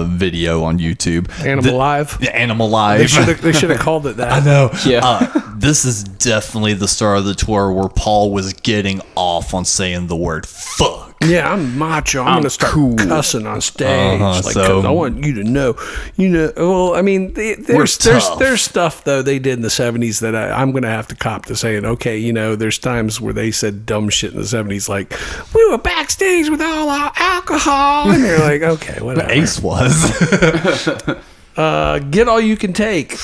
video on YouTube.
Live?
The Animal Live.
They should have called it that.
I know.
Yeah.
This is definitely the start of the tour where Paul was getting off on saying the word fuck.
Yeah, I'm macho. I'm going to start cussing on stage. Cause I want you to know. Well, I mean, there's stuff, though, they did in the 70s that I'm going to have to cop to saying, okay, there's times where they said dumb shit in the 70s, like, we were backstage with all our alcohol. And you're like, okay, whatever.
But Ace was.
Get all you can take.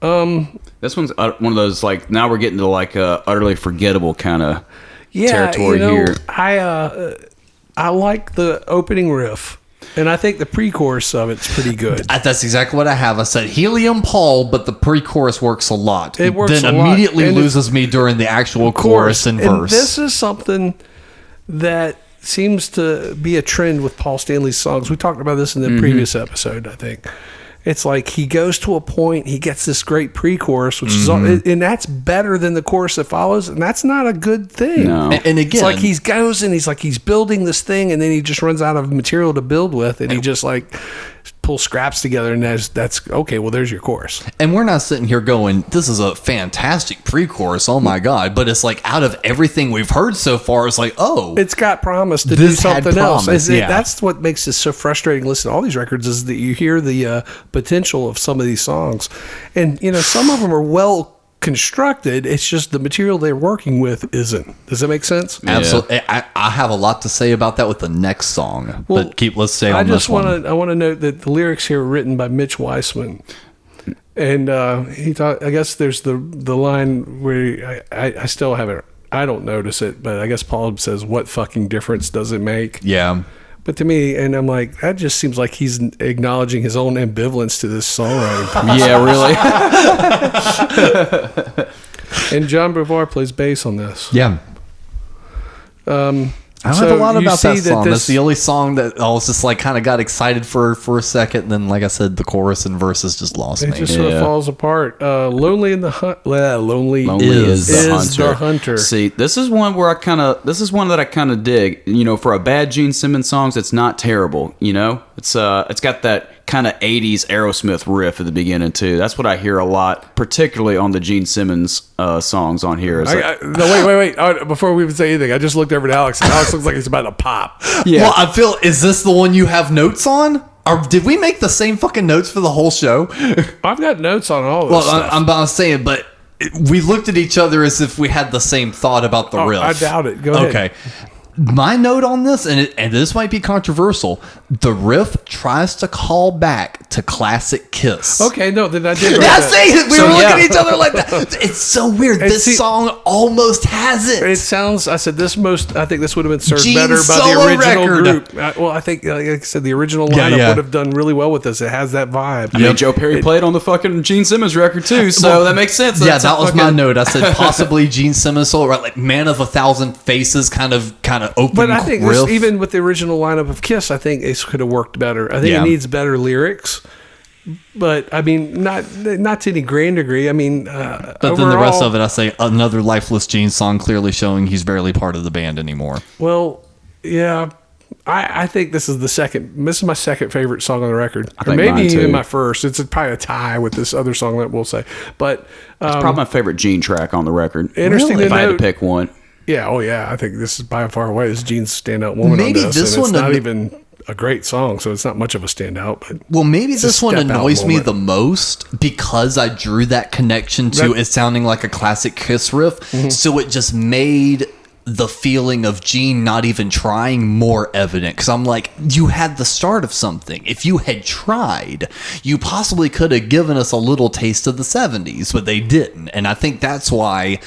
This one's one of those, like, now we're getting to like a utterly forgettable kind of territory here.
I like the opening riff, and I think the pre-chorus of it's pretty good.
That's exactly what I have. I said Helium Paul, but the pre-chorus works a lot.
It works
then
a lot.
immediately
And
loses me during the actual chorus and verse.
This is something that seems to be a trend with Paul Stanley's songs. We talked about this in the previous episode, I think. It's like he goes to a point, he gets this great pre-chorus, which is all, and that's better than the chorus that follows, and that's not a good thing.
No.
And again,
it's like he goes and he's building this thing, and then he just runs out of material to build with, and he just like pulls scraps together, and that's okay. Well, there's your chorus.
And we're not sitting here going, "This is a fantastic pre-chorus." Oh my god! But it's like out of everything we've heard so far, it's like, oh,
it's got promise to do
this had
something else.
promise,
That's what makes it so frustrating. Listen to all these records is that you hear the potential of some of these songs, and some of them are well constructed. It's just the material they're working with isn't. Does that make sense?
Yeah.
Absolutely. I have a lot to say about that with the next song.
Well,
but let's stay on this one.
I want to note that the lyrics here are written by Mitch Weissman. And he thought, I guess there's the line where I still haven't, I don't notice it, but I guess Paul says, "What fucking difference does it make?"
Yeah.
But to me, and I'm like, that just seems like he's acknowledging his own ambivalence to this songwriting.
Yeah, really.
And John Beauvoir plays bass on this.
Yeah. I don't have a lot about that song. That's the only song that I was just like kind of got excited for a second. And then, like I said, the chorus and verses just lost me.
It just sort of falls apart. Lonely in the Hunt. Lonely
is
the hunter.
See, this is one that I kind of dig. For a bad Gene Simmons songs, it's not terrible. It's got that kind of 80s Aerosmith riff at the beginning too. That's what I hear a lot, particularly on the Gene Simmons songs on here.
Wait. Before we even say anything, I just looked over at Alex, and Alex looks like he's about to pop.
Yeah.
Well, I feel, is this the one you have notes on? Or did we make the same fucking notes for the whole show?
I've got notes on all this stuff.
I'm about to say it, but we looked at each other as if we had the same thought about the riff.
I doubt it. Go ahead.
Okay. My note on this, and this might be controversial, the riff tries to call back to classic Kiss.
Okay, no, then I did. Write
That's
that.
it. We were looking at each other like that. It's so weird.
And
This
see-
song almost has it.
It sounds. I said this most. I think this would have been served
Gene's
better by
solo
the original
record.
group. Well, I think, like I said, the original lineup would have done really well with this. It has that vibe.
I mean, Joe Perry played on the fucking Gene Simmons record too, so that makes sense.
Yeah,
That's
that
a
was my
fucking-
note. I said possibly Gene Simmons solo, right? Like Man of a Thousand Faces, kind of open.
But I think
riff.
this, even with the original lineup of Kiss, I think it could have worked better. I think
Yeah.
it needs better lyrics. But I mean, not to any grand degree. I mean,
But then the rest of it, I say another lifeless Gene song, clearly showing he's barely part of the band anymore.
Well, yeah. I think this is the second. This is my second favorite song on the record, or
think
maybe
mine,
even
too.
my first. It's probably a tie with this other song that we'll say. But
It's probably my favorite Gene track on the record.
Interesting to
If I had to
note-
pick one.
yeah, oh yeah, I think this is by far away this Gene's standout woman.
Maybe
on this,
this
and
one
it's not
an-
even a great song, so it's not much of a standout. But
Well, maybe
it's a
this one
step-out
annoys me
moment.
the most because I drew that connection to
That-
it sounding like a classic Kiss riff. So it just made the feeling of Gene not even trying more evident. Because I'm like, you had the start of something. If you had tried, you possibly could have given us a little taste of the 70s, but they didn't. And I think that's why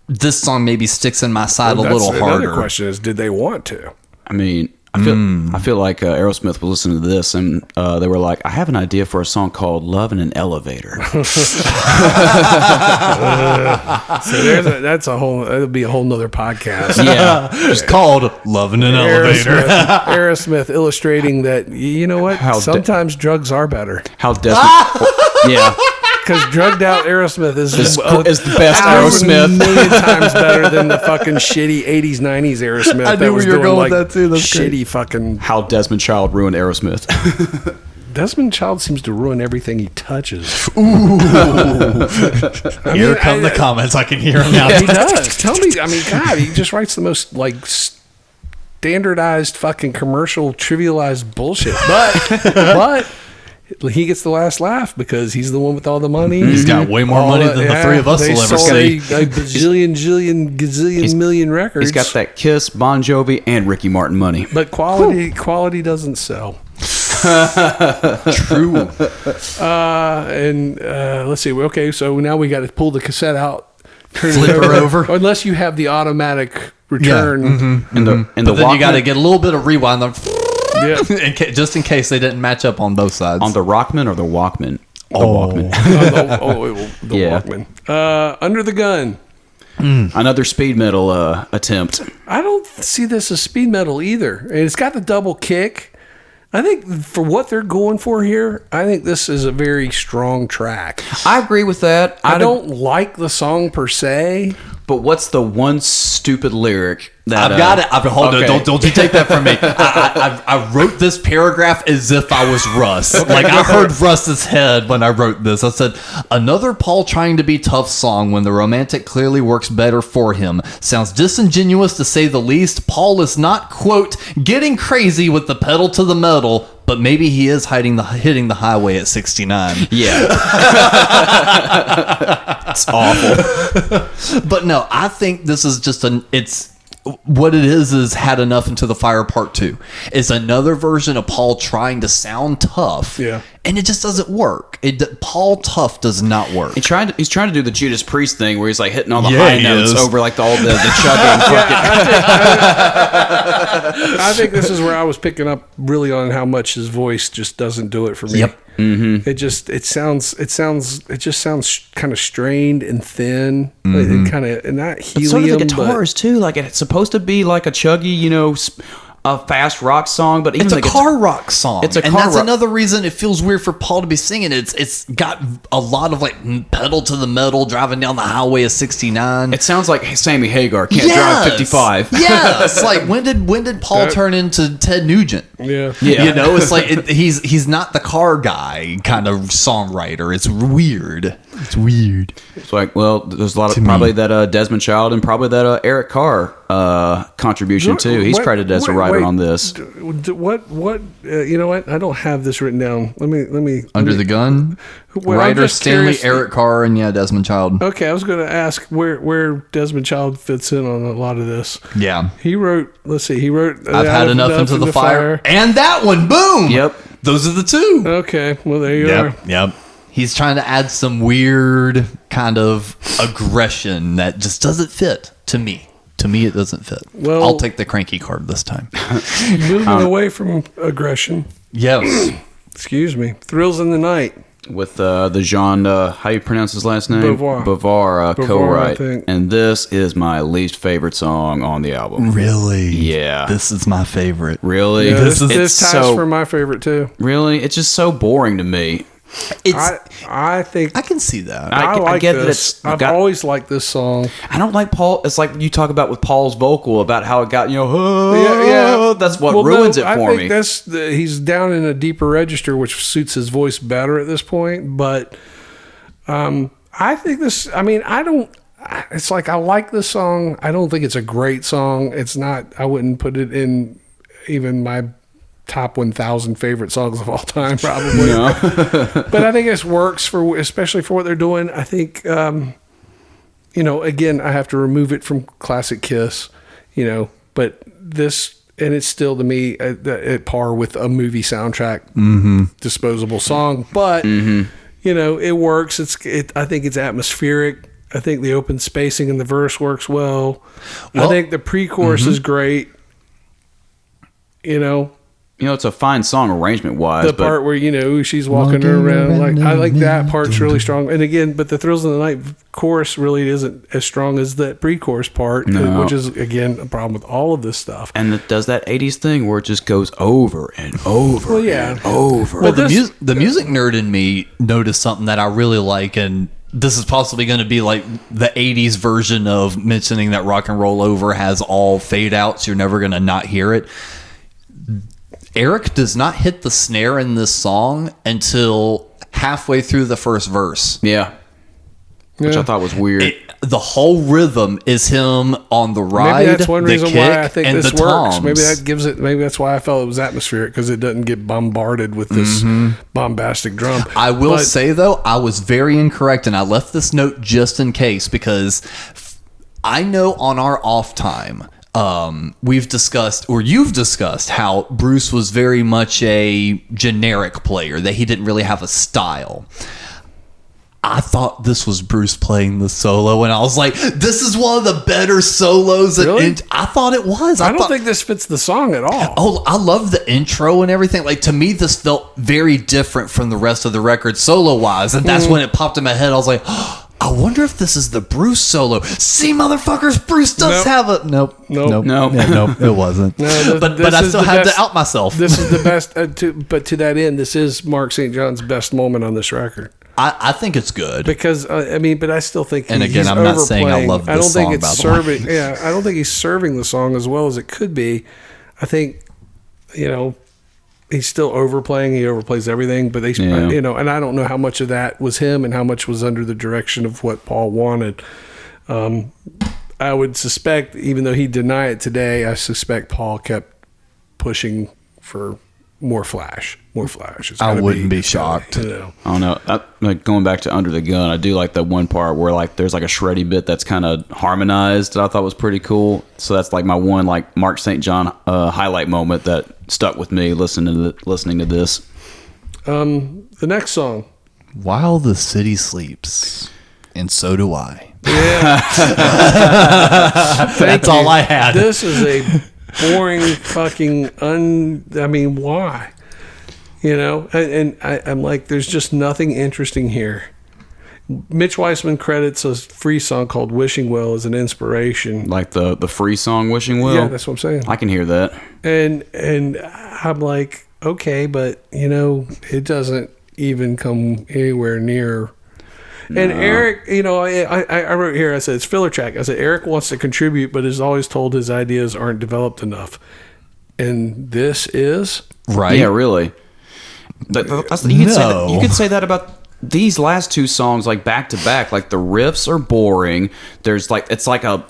this song maybe sticks in my side a
That's
little harder.
Another question is, did they want to?
I mean, I feel like Aerosmith was listening to this and they were like, I have an idea for a song called Love in an Elevator.
So that's a whole. That'll be a whole nother podcast.
Yeah.
It's called Love in an Elevator.
Aerosmith illustrating that you know what? Sometimes drugs are better
How desperate. Yeah.
because drugged out Aerosmith is
Is the best
1,000
Aerosmith.
million times better than the fucking shitty 80s 90s Aerosmith.
I knew
that was
where you were
doing,
going with
like,
that, too. That's
shitty
great.
fucking.
How Desmond Child ruined Aerosmith.
Desmond Child seems to ruin everything he touches.
Here come the comments. I can hear them now.
He does. Tell me, I mean, God, he just writes the most like standardized fucking commercial trivialized bullshit. But he gets the last laugh because he's the one with all the money.
He's got way more money than the three of us
they
will ever
sold
see.
a bazillion, jillion, gazillion million records.
He's got that Kiss, Bon Jovi, and Ricky Martin money.
But quality doesn't sell.
True.
And let's see. Okay, so now we got to pull the cassette out, turn
Flip
it
her over.
unless you have the automatic return.
And the
But then you got to
Walkman-
get a little bit of rewind there,
Yeah.
just in case they didn't match up on both sides.
on the Rockman or the Walkman? The Walkman.
The
Yeah.
Walkman. Under the Gun.
Another speed metal attempt.
I don't see this as speed metal either. And it's got the double kick. I think for what they're going for here, I think this is a very strong track.
I agree with that.
I don't like the song per se.
But what's the one stupid lyric that
I've got it. Hold
okay.
on, don't you take that from me. I wrote this paragraph as if I was Russ. Like I heard Russ's head when I wrote this. I said, another Paul trying to be tough song when the romantic clearly works better for him. Sounds disingenuous to say the least. Paul is not, quote, getting crazy with the pedal to the metal, but maybe he is hitting the highway at 69.
Yeah. It's awful.
But no, I think this is just what it is Had Enough Into the Fire Part 2. It's another version of Paul trying to sound tough.
Yeah.
And it just doesn't work. Paul Tough does not work.
He's trying to do the Judas Priest thing where he's like hitting all the
Yeah,
high
he
notes
is.
over like all the chugging.
I think this is where I was picking up really on how much his voice just doesn't do it for me.
Yep.
It just sounds kind of strained and thin. It kind of and not helium.
So do the
but-
guitars too. Like it's supposed to be like a chuggy, a fast rock song, but even
It's a
the
car rock song.
It's a
and
car
that's
rock-
another reason it feels weird for Paul to be singing. It's got a lot of like pedal to the metal driving down the highway of 69.
It sounds like Sammy Hagar can't drive 55.
Yes. Like when did Paul turn into Ted Nugent?
Yeah.
Yeah.
You know, it's like he's not the car guy kind of songwriter. It's weird. It's weird.
It's like, well, there's a lot of probably that Desmond Child and probably that Eric Carr contribution too. He's credited as a writer on this.
What? You know what? I don't have this written down. Let me.
Under the Gun. Writer Stanley, Eric Carr, and Desmond Child.
Okay, I was going to ask where Desmond Child fits in on a lot of this.
Yeah,
he wrote. Let's see. He wrote.
I've had enough into the fire, and that one. Boom.
Yep.
Those are the two.
Okay. Well, there you are.
Yep. He's trying to add some weird kind of aggression that just doesn't fit to me. To me, it doesn't fit. Well, I'll take the cranky card this time.
Moving away from aggression.
Yes.
Excuse me. Thrills in the Night.
With the Jean, how you pronounce his last name?
Beauvoir,
co-write. And this is my least favorite song on the album.
Really?
Yeah.
This is my favorite.
Really?
Yeah, this ties for my favorite too.
Really? It's just so boring to me.
I think
I can see that.
I get
this.
I've always liked this song.
I don't like Paul. It's like you talk about with Paul's vocal about how it got, yeah. That's what ruins it for me.
I think he's down in a deeper register, which suits his voice better at this point. But I think this. I mean, I don't. It's like I like this song. I don't think it's a great song. It's not. I wouldn't put it in even my top 1,000 favorite songs of all time, probably. No. But I think this works especially for what they're doing. I think, again, I have to remove it from classic Kiss, but this, and it's still to me at par with a movie soundtrack, disposable song. But it works. I think it's atmospheric. I think the open spacing in the verse works well. I think the pre-chorus is great.
It's a fine song arrangement-wise.
The part where, she's walking around. I like that part's really strong. And again, but the Thrills in the Night chorus really isn't as strong as the pre-chorus part, which is, again, a problem with all of this stuff.
And it does that 80s thing where it just goes over and over and over.
Well, the music nerd in me noticed something that I really like, and this is possibly going to be like the 80s version of mentioning that Rock and Roll Over has all fade outs. You're never going to not hear it. Eric does not hit the snare in this song until halfway through the first verse.
Yeah. Which I thought was weird.
The whole rhythm is him on the ride,
maybe that's one reason why I think this works.
Toms.
Maybe that gives it. Maybe that's why I felt it was atmospheric, because it doesn't get bombarded with this bombastic drum.
I will say though, I was very incorrect, and I left this note just in case, because I know on our off time, we've discussed, or you've discussed, how Bruce was very much a generic player, that he didn't really have a style. I thought this was Bruce playing the solo, and I was like, this is one of the better solos.
Really?
I thought it was.
I don't think this fits the song at all.
Oh, I love the intro and everything. Like, to me, this felt very different from the rest of the record solo-wise, and that's when it popped in my head. I was like, I wonder if this is the Bruce solo. See, motherfuckers, Bruce does have a... Nope, it wasn't. But I still had to out myself.
This is the best, but to that end, this is Mark St. John's best moment on this record.
I think it's good.
Because, but I still think
and again, I'm not saying I love this song, by the way.
Yeah, I don't think he's serving the song as well as it could be. I think, he's still overplaying. He overplays everything, but and I don't know how much of that was him and how much was under the direction of what Paul wanted. I would suspect, even though he denied it today, I suspect Paul kept pushing for more flash.
I wouldn't be shocked.
I don't know. Like, going back to Under the Gun, I do like that one part where like there's like a shreddy bit that's kind of harmonized that I thought was pretty cool. So that's like my one like Mark St. John highlight moment that stuck with me listening to this.
The next song,
While the City Sleeps, and So Do I.
Yeah.
That's all I had.
This is a boring fucking why? And I'm like, there's just nothing interesting here. Mitch Weissman credits a free song called Wishing Well as an inspiration.
Like the free song Wishing Well?
Yeah, that's what I'm saying.
I can hear that.
And I'm like, okay, but it doesn't even come anywhere near. No. And Eric, I wrote here, I said, it's filler track. I said, Eric wants to contribute, but is always told his ideas aren't developed enough. And this is?
Right.
Yeah, really. You could say that about these last two songs, like back to back, like the riffs are boring. There's like, it's like a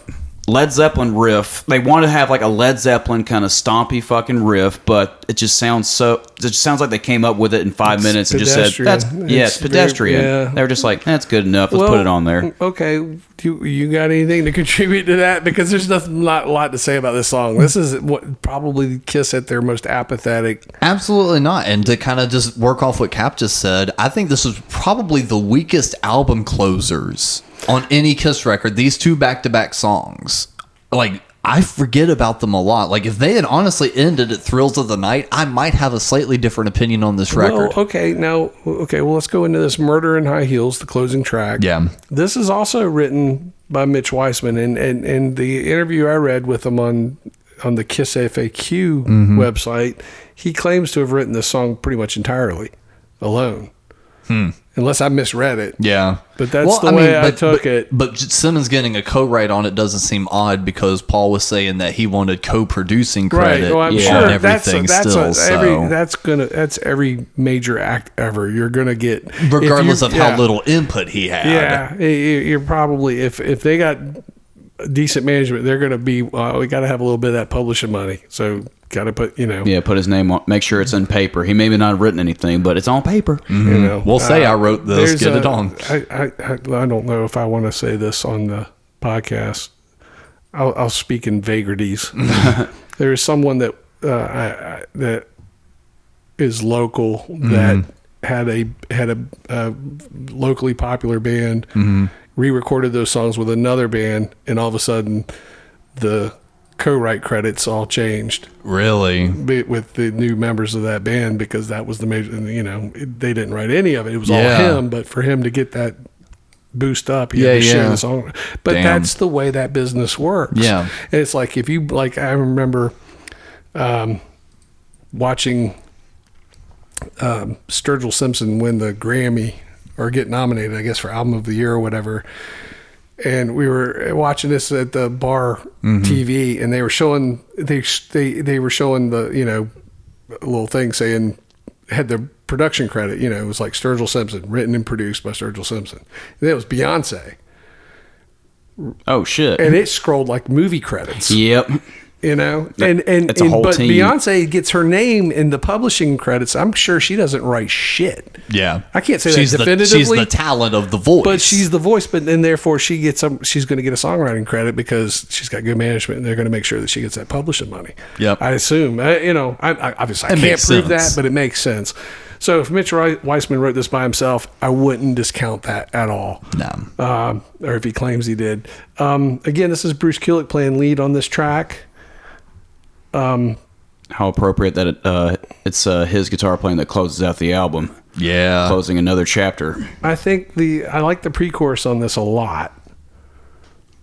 Led Zeppelin riff. They want to have like a Led Zeppelin kind of stompy fucking riff, but it just sounds like they came up with it in 5 minutes and just said, it's pedestrian. They were just like, that's good enough. Let's put it on there.
Okay. You got anything to contribute to that? Because there's not a lot to say about this song. This is what probably Kiss at their most apathetic.
Absolutely not. And to kind of just work off what Cap just said, I think this was probably the weakest album closers on any Kiss record. These two back-to-back songs, like, I forget about them a lot. Like, if they had honestly ended at Thrills of the Night, I might have a slightly different opinion on this record.
Well, let's go into this. Murder in High Heels, the closing track.
Yeah.
This is also written by Mitch Weissman, and the interview I read with him on the Kiss FAQ website, he claims to have written this song pretty much entirely alone. Unless I misread it.
Yeah.
But that's the way I took it.
But Simmons getting a co-write on it doesn't seem odd because Paul was saying that he wanted co-producing credit
Well, I'm
on
sure
everything
that's every major act ever. You're going to get...
Regardless of how little input he had.
Yeah. You're probably... If they got decent management, they're going to be... we got to have a little bit of that publishing money. So... Got to put,
put his name on. Make sure it's in paper. He maybe not have written anything, but it's on paper.
We'll say I wrote this. Get it on.
I don't know if I want to say this on the podcast. I'll speak in vagaries. There is someone that that is local that had a locally popular band, re-recorded those songs with another band, and all of a sudden the co-write credits all changed.
Really?
With the new members of that band, because that was the major, they didn't write any of it. It was all him, but for him to get that boost up, he had to share the song. But that's the way that business works.
Yeah.
And it's like, if you, like, I remember watching Sturgill Simpson win the Grammy, or get nominated, I guess, for Album of the Year or whatever. And we were watching this at the bar TV, and they were showing they were showing the little thing saying, had the production credit. It was like Sturgill Simpson, written and produced by Sturgill Simpson. And it was Beyonce.
Oh shit!
And it scrolled like movie credits.
Yep.
It's a whole team. Beyonce gets her name in the publishing credits. I'm sure she doesn't write shit.
Yeah,
I can't say that definitively.
She's the talent of the voice,
but she's the voice. But then therefore she's going to get a songwriting credit because she's got good management, and they're going to make sure that she gets that publishing money.
Yep.
I assume. I obviously I can't prove that, but it makes sense. So if Mitch Weissman wrote this by himself, I wouldn't discount that at all.
No.
Or if he claims he did. Again, this is Bruce Kulick playing lead on this track.
How appropriate that it's his guitar playing that closes out the album.
Yeah.
Closing another chapter.
I like the pre-chorus on this a lot.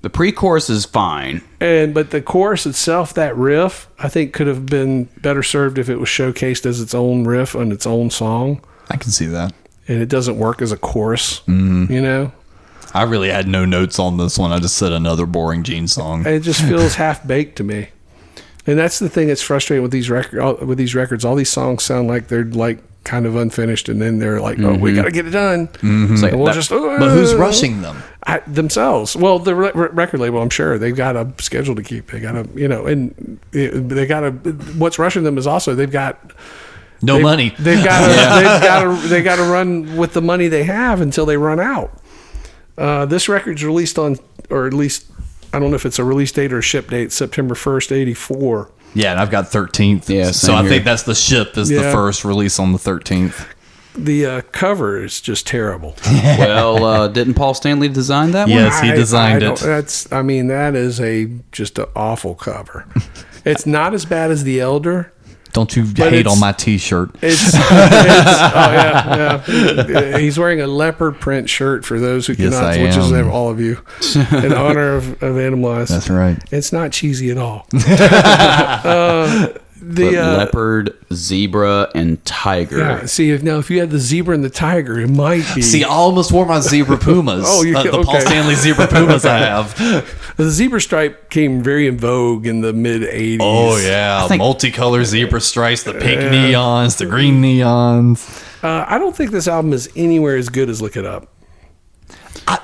The pre-chorus is fine.
But the chorus itself, that riff, I think could have been better served if it was showcased as its own riff on its own song.
I can see that.
And it doesn't work as a chorus,
I really had no notes on this one. I just said another boring Gene song.
It just feels half-baked to me. And that's the thing that's frustrating with these records. All these songs sound like they're like kind of unfinished, and then they're like, "Oh, we got to get it done."
It's like,
but who's rushing them?
Themselves. Well, the record label, I'm sure they've got a schedule to keep. They got to, and they got to. What's rushing them is also they've got
no money.
They've got they got to run with the money they have until they run out. This record's released on, or at least, I don't know if it's a release date or a ship date, September 1st, 84.
Yeah, and I've got 13th.
Yeah,
so I think that's the ship is the first release on the 13th.
The cover is just terrible.
Well, didn't Paul Stanley design that one?
Yes, he designed it.
That is just an awful cover. It's not as bad as The Elder.
Don't you hate on my T-shirt?
He's wearing a leopard print shirt for those who cannot, which is all of you, in honor of Animalize.
That's right.
It's not cheesy at all.
leopard, zebra, and tiger.
Yeah. See, if you had the zebra and the tiger, it might be.
See, I almost wore my zebra pumas. The Paul Stanley zebra pumas I have.
The zebra stripe came very in vogue in the mid '80s.
Oh yeah, multicolor zebra stripes, the pink neons, the green neons.
I don't think this album is anywhere as good as Lick It Up.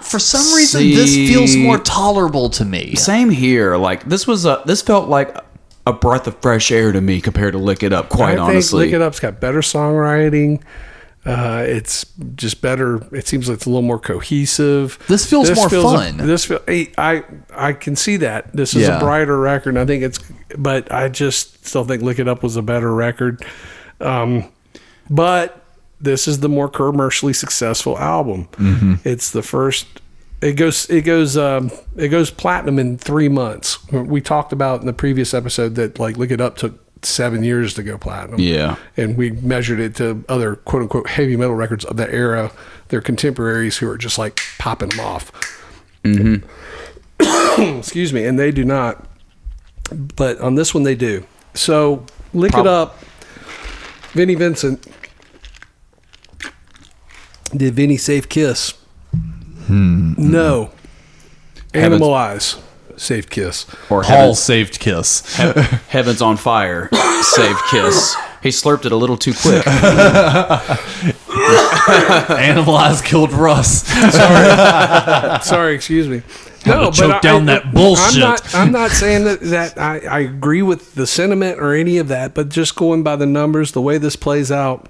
For some reason, this feels more tolerable to me.
Same here. Like this felt like a breath of fresh air to me compared to Lick It Up. Quite honestly,
I think Lick It Up's got better songwriting. It's just better. It seems like it's a little more cohesive.
This feels more fun.
I can see that. This is a brighter record. And I think but I just still think Lick It Up was a better record. But this is the more commercially successful album. Mm-hmm. It's the first. It goes platinum in 3 months. We talked about in the previous episode that like Lick It Up took 7 years to go platinum.
Yeah, and
we measured it to other quote unquote heavy metal records of that era. Their contemporaries who are just like popping them off. Mm-hmm. Excuse me, and they do not. But on this one they do. So Lick It Up. Vinnie Vincent. Did Vinny save Kiss? No. Animalize saved Kiss.
Or Paul saved Kiss.
Heaven's on Fire saved Kiss. He slurped it a little too quick.
Animalize killed Russ.
Sorry, excuse me.
No, choke down that bullshit.
I'm not saying that I agree with the sentiment or any of that, but just going by the numbers, the way this plays out,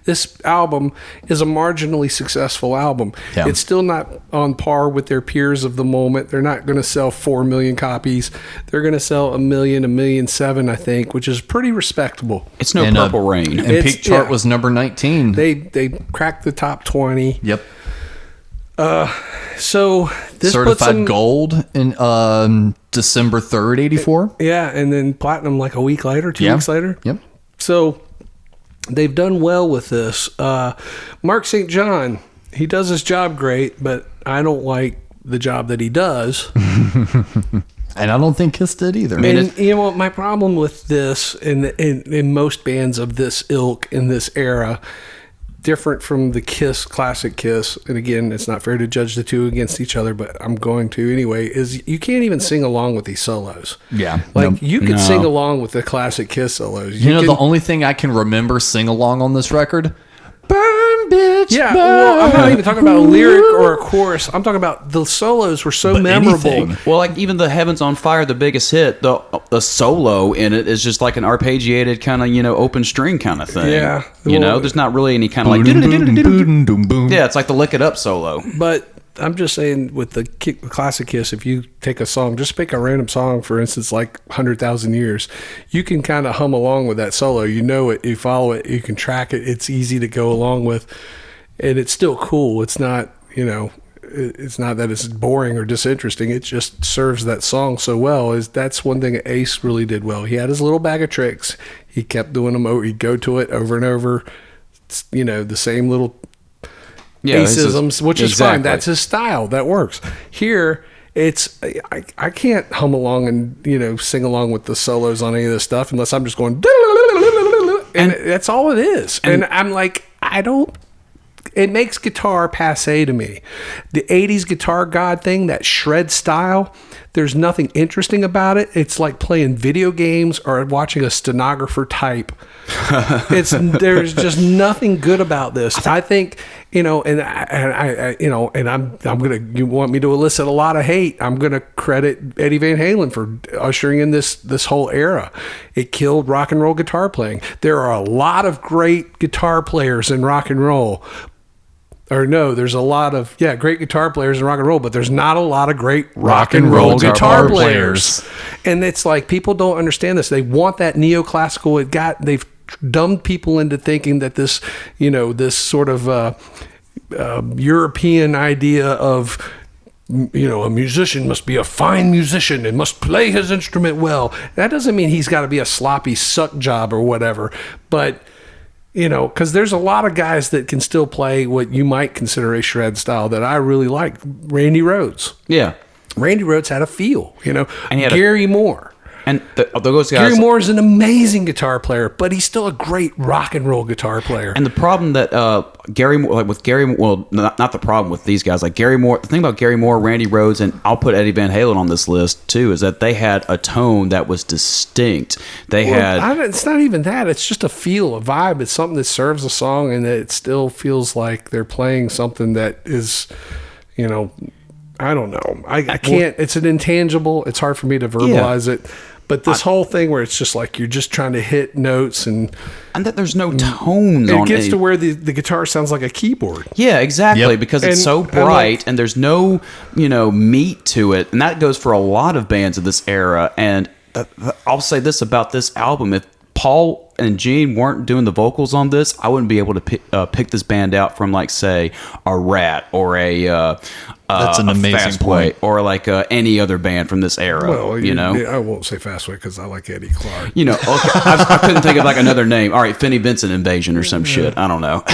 this album is a marginally successful album. Yeah. It's still not on par with their peers of the moment. They're not going to sell 4 million copies. They're going to sell 1 million, 1.7 million, I think, which is pretty respectable.
It's no Purple Rain.
And peak chart was number 19.
They cracked the top 20.
Yep.
So this
certified gold in December 3rd, 84.
Yeah, and then platinum like a week later, 2 weeks later.
Yep.
So they've done well with this. Mark St. John, he does his job great, but I don't like the job that he does.
And I don't think Kiss did either.
And you know what? My problem with this, in most bands of this ilk in this era, different from the Kiss, classic Kiss, and again, it's not fair to judge the two against each other, but I'm going to anyway, is you can't even sing along with these solos.
Yeah.
Like, you could sing along with the classic Kiss solos.
You know, the only thing I can remember sing along on this record? Burn, bitch,
yeah,
burn.
well, I'm not even talking about a lyric or a chorus. I'm talking about the solos were so memorable.
Anything.
Well, like even the Heaven's on Fire, the biggest hit, the solo in it is just like an arpeggiated kind of, open string kind of thing.
Yeah.
There's not really any kind of like... Yeah, it's like the Lick It Up solo.
But I'm just saying with the classic Kiss, if you take a song, just pick a random song, for instance, like 100,000 Years, you can kind of hum along with that solo. You know it, you follow it, you can track it. It's easy to go along with, and it's still cool. It's not, it's not that it's boring or disinteresting. It just serves that song so well. That's one thing Ace really did well. He had his little bag of tricks. He kept doing them. He'd go to it over and over. The same little Ace-isms, which is fine. That's his style. That works. Here, it's I can't hum along and sing along with the solos on any of this stuff unless I'm just going and that's all it is. And I'm like, it makes guitar passe to me. The 80s guitar god thing, that shred style, there's nothing interesting about it. It's like playing video games or watching a stenographer type. There's just nothing good about this. I think, you want me to elicit a lot of hate. I'm going to credit Eddie Van Halen for ushering in this whole era. It killed rock and roll guitar playing. There are a lot of great guitar players in rock and roll. There's a lot of great guitar players in rock and roll, but there's not a lot of great rock and roll guitar players. And it's like people don't understand this. They want that neoclassical. They've dumbed people into thinking that this, this sort of European idea of a musician must be a fine musician and must play his instrument well. That doesn't mean he's got to be a sloppy suck job or whatever, but because there's a lot of guys that can still play what you might consider a shred style that I really like. Randy Rhoads.
Yeah.
Randy Rhoads had a feel, and
he had
Gary Moore.
And those guys,
Gary Moore is an amazing guitar player, but he's still a great rock and roll guitar player.
And the problem that Gary Moore, like with Gary, well, not the problem with these guys. Like Gary Moore, the thing about Gary Moore, Randy Rhoads, and I'll put Eddie Van Halen on this list too, is that they had a tone that was distinct.
It's not even that. It's just a feel, a vibe. It's something that serves a song, and it still feels like they're playing something that is, you know, I don't know. I can't. It's an intangible. It's hard for me to verbalize it. But this whole thing where it's just like you're just trying to hit notes and
that there's no tones on it.
It gets to where the guitar sounds like a keyboard.
Yeah, exactly. Because it's so bright and there's no, meat to it. And that goes for a lot of bands of this era. And I'll say this about this album. If Paul and Gene weren't doing the vocals on this, I wouldn't be able to pick this band out from, like, say, a Rat or
that's an amazing point.
Or like any other band from this era.
Well, I won't say Fastway because I like Eddie Clark.
Okay, I couldn't think of like another name. All right, Finney Vincent Invasion or some shit. I don't know.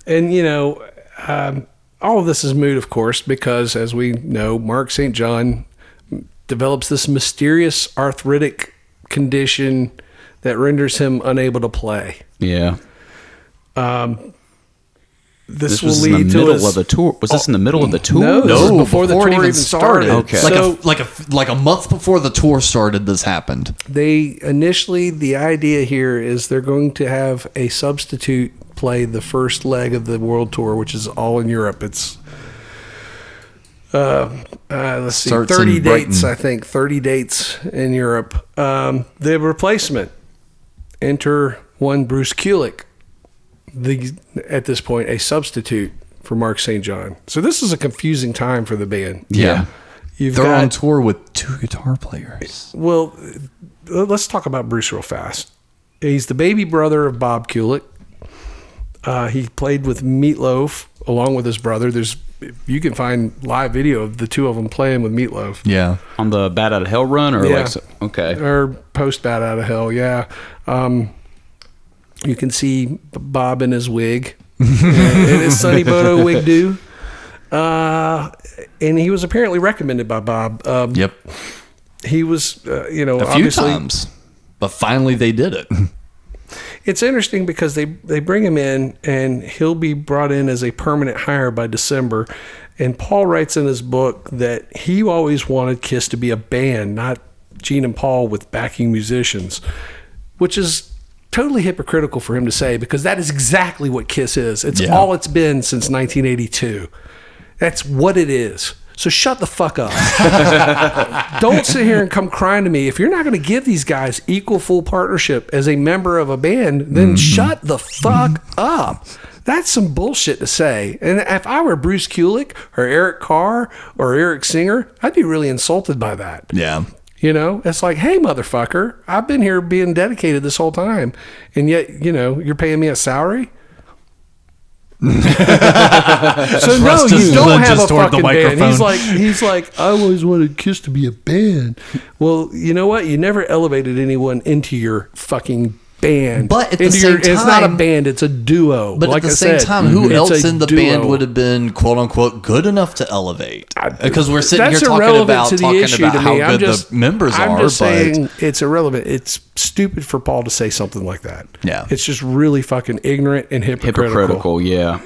And all of this is moot, of course, because as we know, Mark St. John develops this mysterious arthritic condition that renders him unable to play.
Yeah.
This
was
will
in
lead
the
to
middle of the tour. Was this in the middle of the tour?
No, this was before the tour
it
even started.
Okay.
So,
like a month before the tour started, this happened.
The idea here is they're going to have a substitute play the first leg of the world tour, which is all in Europe. It's let's see,
Starts
30
in
dates,
Brighton.
I think. 30 dates in Europe. The replacement, enter one Bruce Kulick, at this point, a substitute for Mark St. John. So this is a confusing time for the band.
Yeah.
They're on tour with two guitar players.
Well, let's talk about Bruce real fast. He's the baby brother of Bob Kulick. He played with Meatloaf along with his brother. You can find live video of the two of them playing with Meatloaf.
Yeah.
On the Bat Out of Hell run? Okay.
Or post Bat Out of Hell, yeah. You can see Bob in his wig, in his Sonny Bono wig do. And he was apparently recommended by Bob.
Yep.
He was,
A few
obviously,
times. But finally they did it.
It's interesting because they bring him in and he'll be brought in as a permanent hire by December. And Paul writes in his book that he always wanted Kiss to be a band, not Gene and Paul with backing musicians, which is totally hypocritical for him to say because that is exactly what Kiss is. It's all it's been since 1982. That's what it is. So shut the fuck up. Don't sit here and come crying to me. If you're not going to give these guys equal full partnership as a member of a band, then shut the fuck up. That's some bullshit to say. And if I were Bruce Kulick or Eric Carr or Eric Singer, I'd be really insulted by that.
Yeah.
It's like, hey, motherfucker, I've been here being dedicated this whole time. And yet, you're paying me a salary? So no, you don't have a fucking band. He's like, I always wanted Kiss to be a band. Well, you know what? You never elevated anyone into your fucking band.
But at the same time,
it's not a band; it's a duo.
But
like
at the
I
same
said,
time, who
it's
else
a
in the
duo.
band would have been "quote unquote" good enough to elevate? Because we're sitting here
That's
talking
irrelevant
about
to the issue to
how
me.
good the members are.
I'm just
but
saying it's irrelevant. It's stupid for Paul to say something like that.
Yeah,
it's just really fucking ignorant and hypocritical.
Yeah.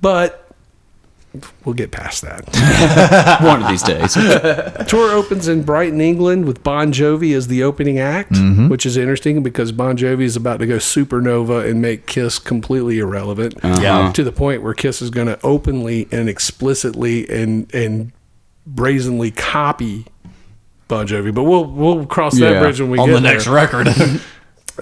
But we'll get past that.
One of these days.
Tour opens in Brighton, England with Bon Jovi as the opening act, which is interesting because Bon Jovi is about to go supernova and make Kiss completely irrelevant. To the point where Kiss is going to openly and explicitly and brazenly copy Bon Jovi. But we'll cross that bridge when we get
on the
there.
next record.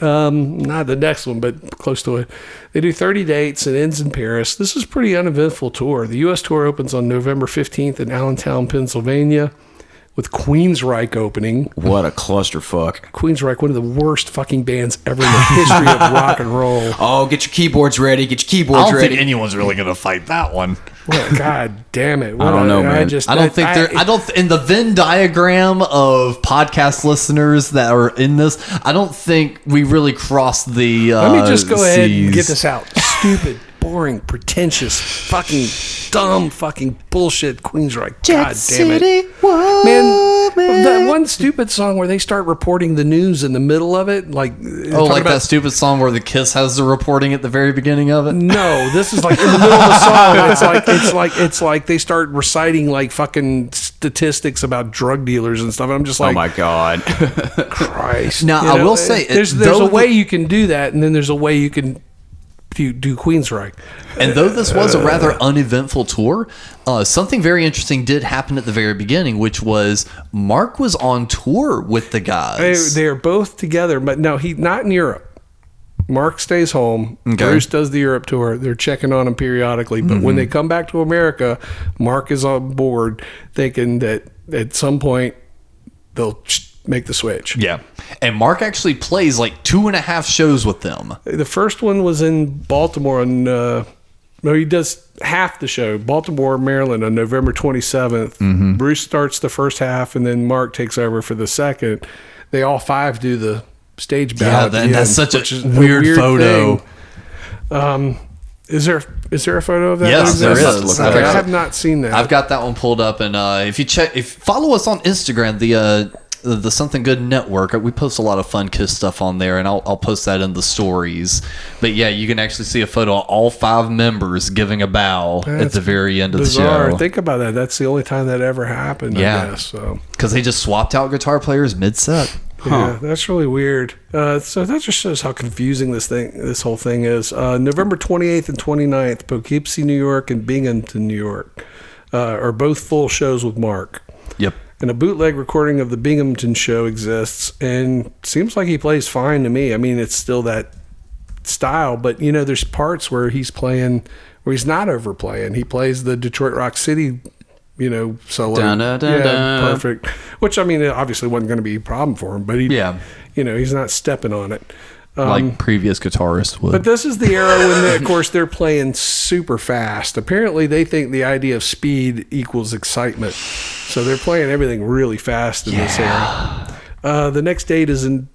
Not the next one, but close to it. They do 30 dates and ends in Paris. This is a pretty uneventful tour. The U.S. tour opens on November 15th in Allentown, Pennsylvania, with Queensryche opening.
What a clusterfuck.
Queensryche, one of the worst fucking bands ever in the history of rock and roll.
Oh, get your keyboards ready. Get your
I
keyboards
don't
ready.
think anyone's really going to fight that one.
Well, God damn it.
I don't know, man.
In the Venn diagram of podcast listeners that are in this, I don't think we really crossed the
Let me just go ahead and
seas.
get this out. Stupid boring, pretentious, fucking dumb, fucking bullshit Queensryche. God damn it, man! That one stupid song where they start reporting the news in the middle of it, like
that stupid song where the Kiss has the reporting at the very beginning of it.
No, this is like in the middle of the song. It's like they start reciting like fucking statistics about drug dealers and stuff. And I'm just like,
oh my God,
Christ!
Now I will say,
there's a way you can do that, and then there's a way you can do Queensryche.
And though this was a rather uneventful tour, something very interesting did happen at the very beginning, which was Mark was on tour with the guys.
They are both together, but no, he not in Europe. Mark stays home. Okay. Bruce does the Europe tour. They're checking on him periodically, but when they come back to America, Mark is on board, thinking that at some point they'll make the switch.
Yeah. And Mark actually plays like 2.5 shows with them.
The first one was in Baltimore on he does half the show, Baltimore, Maryland, on November 27th. Bruce starts the first half, and then Mark takes over for the second. They all 5 do the stage ballad.
Yeah, that's such a weird photo.
Is there a photo of that?
Yes, there is.
I have not seen that.
I've got that one pulled up, and if you follow us on Instagram, the Something Good Network, we post a lot of fun Kiss stuff on there, and I'll post that in the stories. But yeah, you can actually see a photo of all 5 members giving a bow at the very end of the show.
Think about that. That's the only time that ever happened.
Yeah,
I guess, so
because they just swapped out guitar players mid-set.
Yeah, that's really weird. So that just shows how confusing this whole thing is. November 28th and 29th, Poughkeepsie, New York, and Binghamton, New York, are both full shows with Mark.
Yep.
And a bootleg recording of the Binghamton show exists, and seems like he plays fine to me. I mean, it's still that style, but there's parts where he's playing where he's not overplaying. He plays the Detroit Rock City, solo.
Dun, dun, dun, dun.
Perfect. Which, I mean, it obviously wasn't going to be a problem for him, but he's not stepping on it.
Like previous guitarists would.
But this is the era when, of course, they're playing super fast. Apparently, they think the idea of speed equals excitement. So they're playing everything really fast in this era. The next date is in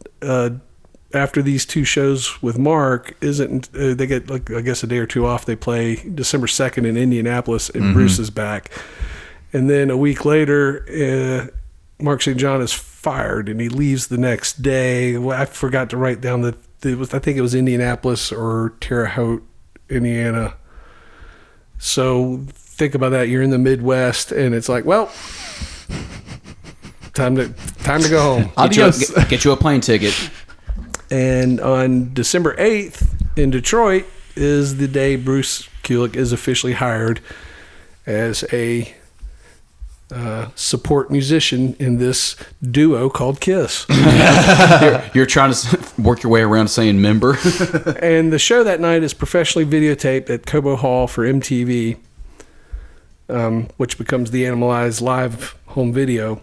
after these 2 shows with Mark. They get, like, I guess, a day or 2 off. They play December 2nd in Indianapolis, and Bruce is back. And then a week later, Mark St. John is fired, and he leaves the next day. Well, I forgot to write down I think it was Indianapolis or Terre Haute, Indiana. So think about that. You're in the Midwest, and it's like, well, time to go home.
Get you a plane ticket.
And on December 8th in Detroit is the day Bruce Kulick is officially hired as a support musician in this duo called Kiss.
You're trying to work your way around saying member.
And the show that night is professionally videotaped at Cobo Hall for MTV, which becomes the Animalize live home video.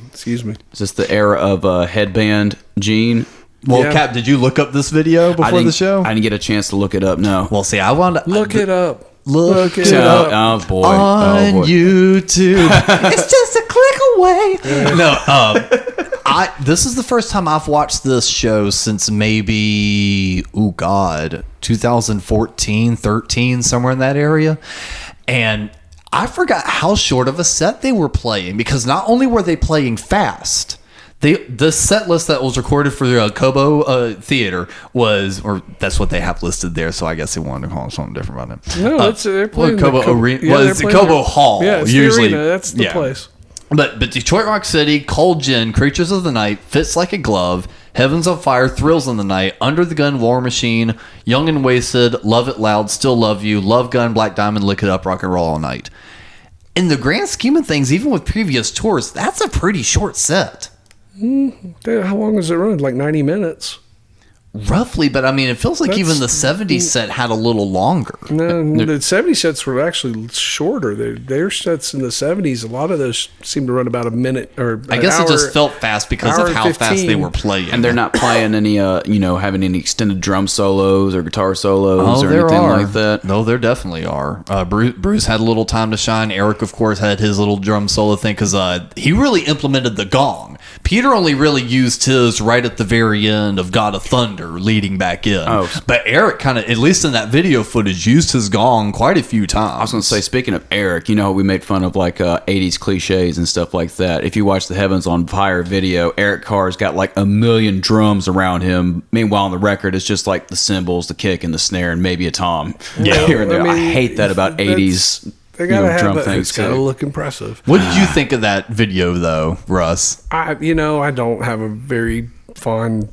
Excuse me.
Is this the era of headband Gene?
Well, yeah. Cap, did you look up this video before the show?
I didn't get a chance to look it up, no.
Well, see, I wanted to...
Look it up.
Look it up.
Oh, boy.
On YouTube. It's just a click away. No, this is the first time I've watched this show since maybe, 2014, 13, somewhere in that area. And I forgot how short of a set they were playing, because not only were they playing fast, the set list that was recorded for the Cobo Theater was, or that's what they have listed there, so I guess they wanted to call it something different about it.
No, they're playing
Cobo Arena. Well, it's the Cobo Hall.
Yeah, it's
usually
the arena. That's the place.
But Detroit Rock City, Cold Gin, Creatures of the Night, Fits Like a Glove, Heavens on Fire, Thrills in the Night, Under the Gun, War Machine, Young and Wasted, Love It Loud, Still Love You, Love Gun, Black Diamond, Lick It Up, Rock and Roll All Night. In the grand scheme of things, even with previous tours, that's a pretty short set.
How long does it run? Like 90 minutes?
Roughly, but I mean, it feels like even the 70s set had a little longer.
No, the 70s sets were actually shorter. Their sets in the 70s, a lot of those seem to run about a minute or
I guess it just felt fast because of how fast they were playing.
And they're not playing any, having any extended drum solos or guitar solos or anything like that.
No, there definitely are. Bruce had a little time to shine. Eric, of course, had his little drum solo thing because he really implemented the gong. Peter only really used his right at the very end of God of Thunder leading back in. But Eric kind of, at least in that video footage, used his gong quite a few times.
I was going to say, speaking of Eric, you know, we made fun of like 80s cliches and stuff like that. If you watch the Heavens on Fire video, Eric Carr's got like a million drums around him. Meanwhile, on the record, it's just like the cymbals, the kick, and the snare, and maybe a tom.
Yeah.
Here and there.
I mean,
I hate that about 80s.
They gotta
drum
have
things.
It's gotta look impressive.
What did you think of that video, though, Russ?
I don't have a very fond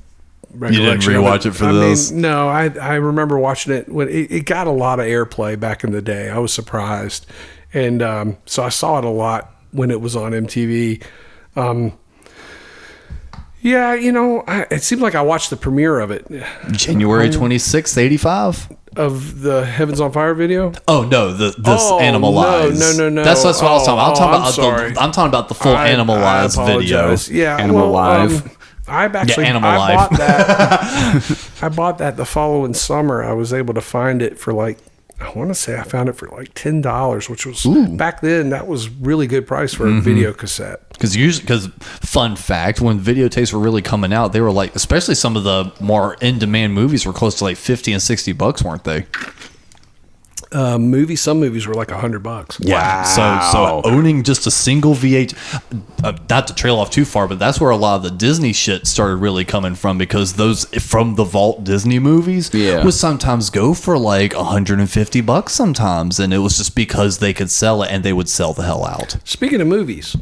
recollection.
You didn't rewatch it for this?
No, I remember watching it when it got a lot of airplay back in the day. I was surprised, and so I saw it a lot when it was on MTV. Yeah, it seemed like I watched the premiere of it.
January 26th, 85?
Of the Heavens on Fire video?
Oh, no, this Animalize.
No.
That's what I was talking about. I'm talking about the full Animalize video.
Yeah,
Animal Live.
I
Animalize.
bought that. I bought that the following summer. I was able to find it for like, I want to say I found it for like $10, which was back then, that was really good price for a video cassette.
Because fun fact, when videotapes were really coming out, they were like, especially some of the more in-demand movies were close to like $50 and $60, weren't they?
Some movies were like $100.
Yeah. So owning just a single VH, not to trail off too far, but that's where a lot of the Disney shit started really coming from, because those from the vault Disney movies would sometimes go for like $150 sometimes, and it was just because they could sell it, and they would sell the hell out.
Speaking of movies,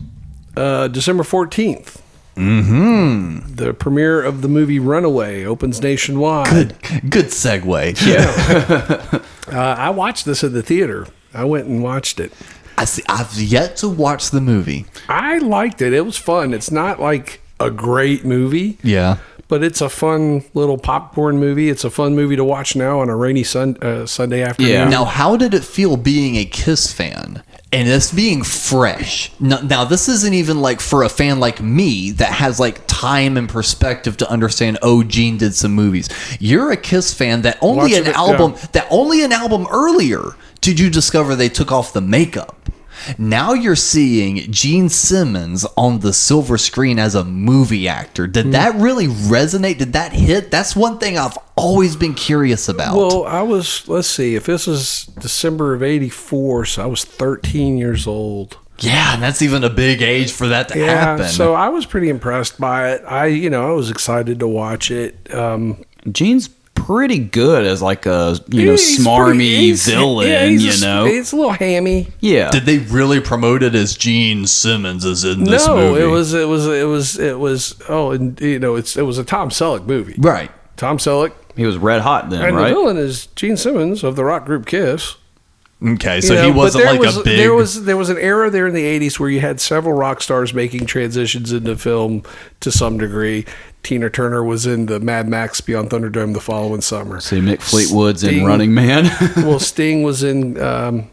December 14th. The premiere of the movie Runaway opens nationwide.
Good segue.
Yeah. I watched this at the theater. I went and watched it.
I've yet to watch the movie.
I liked it. It was fun. It's not like a great movie.
Yeah.
But it's a fun little popcorn movie. It's a fun movie to watch now on a rainy Sunday afternoon.
Yeah. Now, how did it feel being a Kiss fan? And this being fresh. Now, this isn't even like for a fan like me that has like time and perspective to understand, Gene did some movies. You're a Kiss fan that only an album earlier did you discover they took off the makeup. Now you're seeing Gene Simmons on the silver screen as a movie actor. Did that really resonate? Did that hit? That's one thing I've always been curious about.
Well, let's see, if this is December of 84, so I was 13 years old.
Yeah, and that's even a big age for that to happen.
So I was pretty impressed by it. I was excited to watch it.
Gene's pretty good as like a smarmy villain.
It's a little hammy.
Yeah.
Did they really promote it as Gene Simmons is in this movie?
No, it was it was a Tom Selleck movie.
Right.
Tom Selleck.
He was red hot then,
and
right?
And the villain is Gene Simmons of the rock group Kiss.
Okay, so he wasn't like a big...
There was an era there in the 80s where you had several rock stars making transitions into film to some degree. Tina Turner was in the Mad Max Beyond Thunderdome the following summer.
See, Mick Fleetwood's in Running Man.
Well, Sting was in Dune.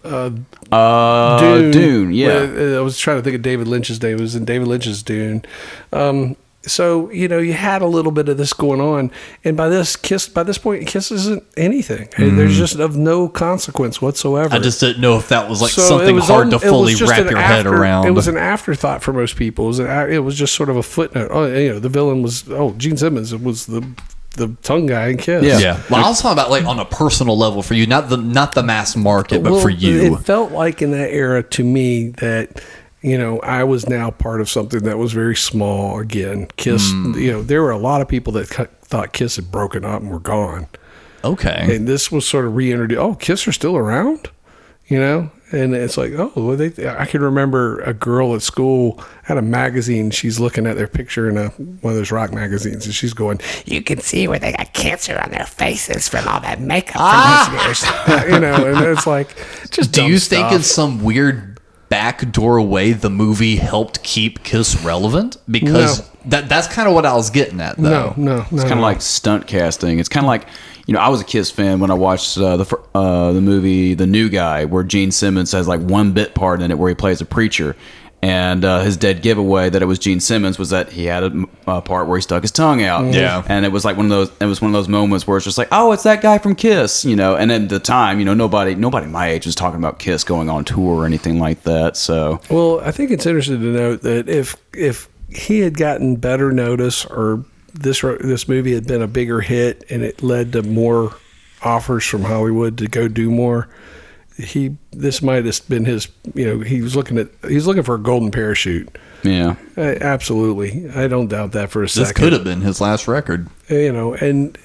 Yeah.
I was trying to think of David Lynch's name. It was in David Lynch's Dune. So, you had a little bit of this going on. And by this point, Kiss isn't anything. There's just of no consequence whatsoever.
I just didn't know if that was like something hard to fully wrap your head around.
It was an afterthought for most people. It was just sort of a footnote. The villain was, Gene Simmons was the tongue guy in Kiss.
Yeah. Well, I was talking about like on a personal level for you, not the mass market, but for you.
It felt like in that era to me that... I was now part of something that was very small again. Kiss, there were a lot of people that thought Kiss had broken up and were gone.
Okay.
And this was sort of reintroduced. Oh, Kiss are still around? And it's like, I can remember a girl at school had a magazine. She's looking at their picture in one of those rock magazines, and she's going, "You can see where they got cancer on their faces from all that makeup from those years." And it's like, just
do you
stuff.
think in some weird backdoor way the movie helped keep Kiss relevant? Because that's kind of what I was getting at, though.
No.
It's kind of like stunt casting. It's kind of like, I was a Kiss fan when I watched the movie The New Guy, where Gene Simmons has like one bit part in it where he plays a preacher. And his dead giveaway that it was Gene Simmons was that he had a part where he stuck his tongue out.
Yeah.
And it was like one of those moments where it's just like, oh, it's that guy from Kiss, And at the time, nobody my age was talking about Kiss going on tour or anything like that. So,
well, I think it's interesting to note that if he had gotten better notice, or this movie had been a bigger hit, and it led to more offers from Hollywood to go do more, this might have been his. He was looking for a golden parachute.
Yeah,
absolutely. I don't doubt that for a second.
This could have been his last record.
And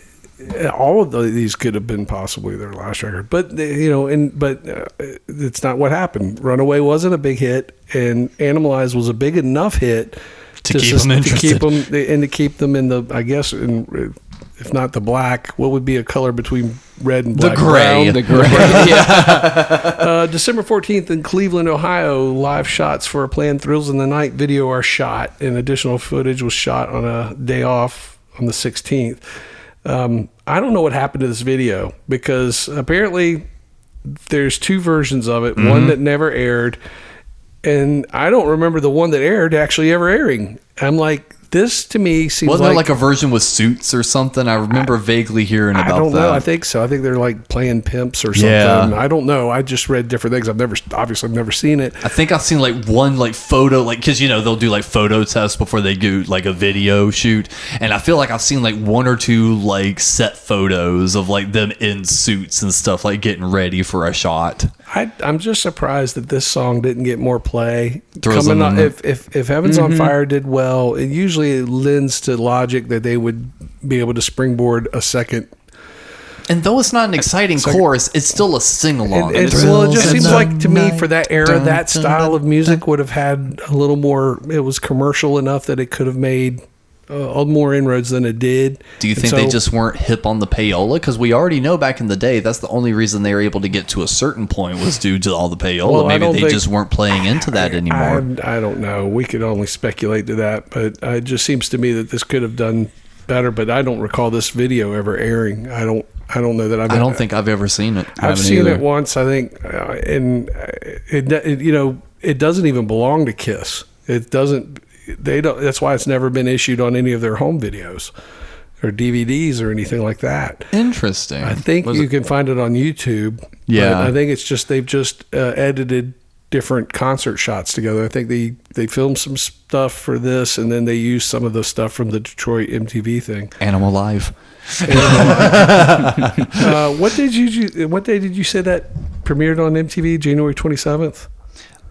all of these could have been possibly their last record, but it's not what happened. Runaway wasn't a big hit, and Animalize was a big enough hit
to keep them interested,
to keep them in the, I guess, if not the black, what would be a color between red and black?
The gray.
The gray.
Yeah. December 14th in Cleveland, Ohio, live shots for a planned Thrills in the Night video are shot, and additional footage was shot on a day off on the 16th. I don't know what happened to this video, because apparently there's two versions of it, one that never aired, and I don't remember the one that aired actually ever airing. I'm like, this to me seems
Wasn't there like a version with suits or something? I remember vaguely hearing about that.
I don't know. I think so. I think they're like playing pimps or something. Yeah. I don't know. I just read different things. I've never seen it.
I think I've seen like one like photo, like, because they'll do like photo tests before they do like a video shoot, and I feel like I've seen like one or two like set photos of like them in suits and stuff, like getting ready for a shot.
I'm just surprised that this song didn't get more play. If Heaven's on Fire did well, it usually lends to logic that they would be able to springboard a second.
And though it's not an exciting chorus, it's still a sing-along.
It just seems like to me, for that era, that style of music would have had a little more. It was commercial enough that it could have made more inroads than it did.
Do you think they just weren't hip on the payola? Because we already know back in the day, that's the only reason they were able to get to a certain point was due to all the payola. Well, maybe they just weren't playing into that anymore.
I don't know. We could only speculate to that, but it just seems to me that this could have done better. But I don't recall this video ever airing. I don't know that
I don't think I've ever seen it.
I've seen it once, I think, and it doesn't even belong to Kiss. It doesn't. They don't. That's why it's never been issued on any of their home videos or DVDs or anything like that.
Interesting.
I think you can find it on YouTube.
Yeah.
I think it's just they've just edited different concert shots together. I think they filmed some stuff for this, and then they used some of the stuff from the Detroit MTV thing.
Animalize.
What day did you say that premiered on MTV? January 27th.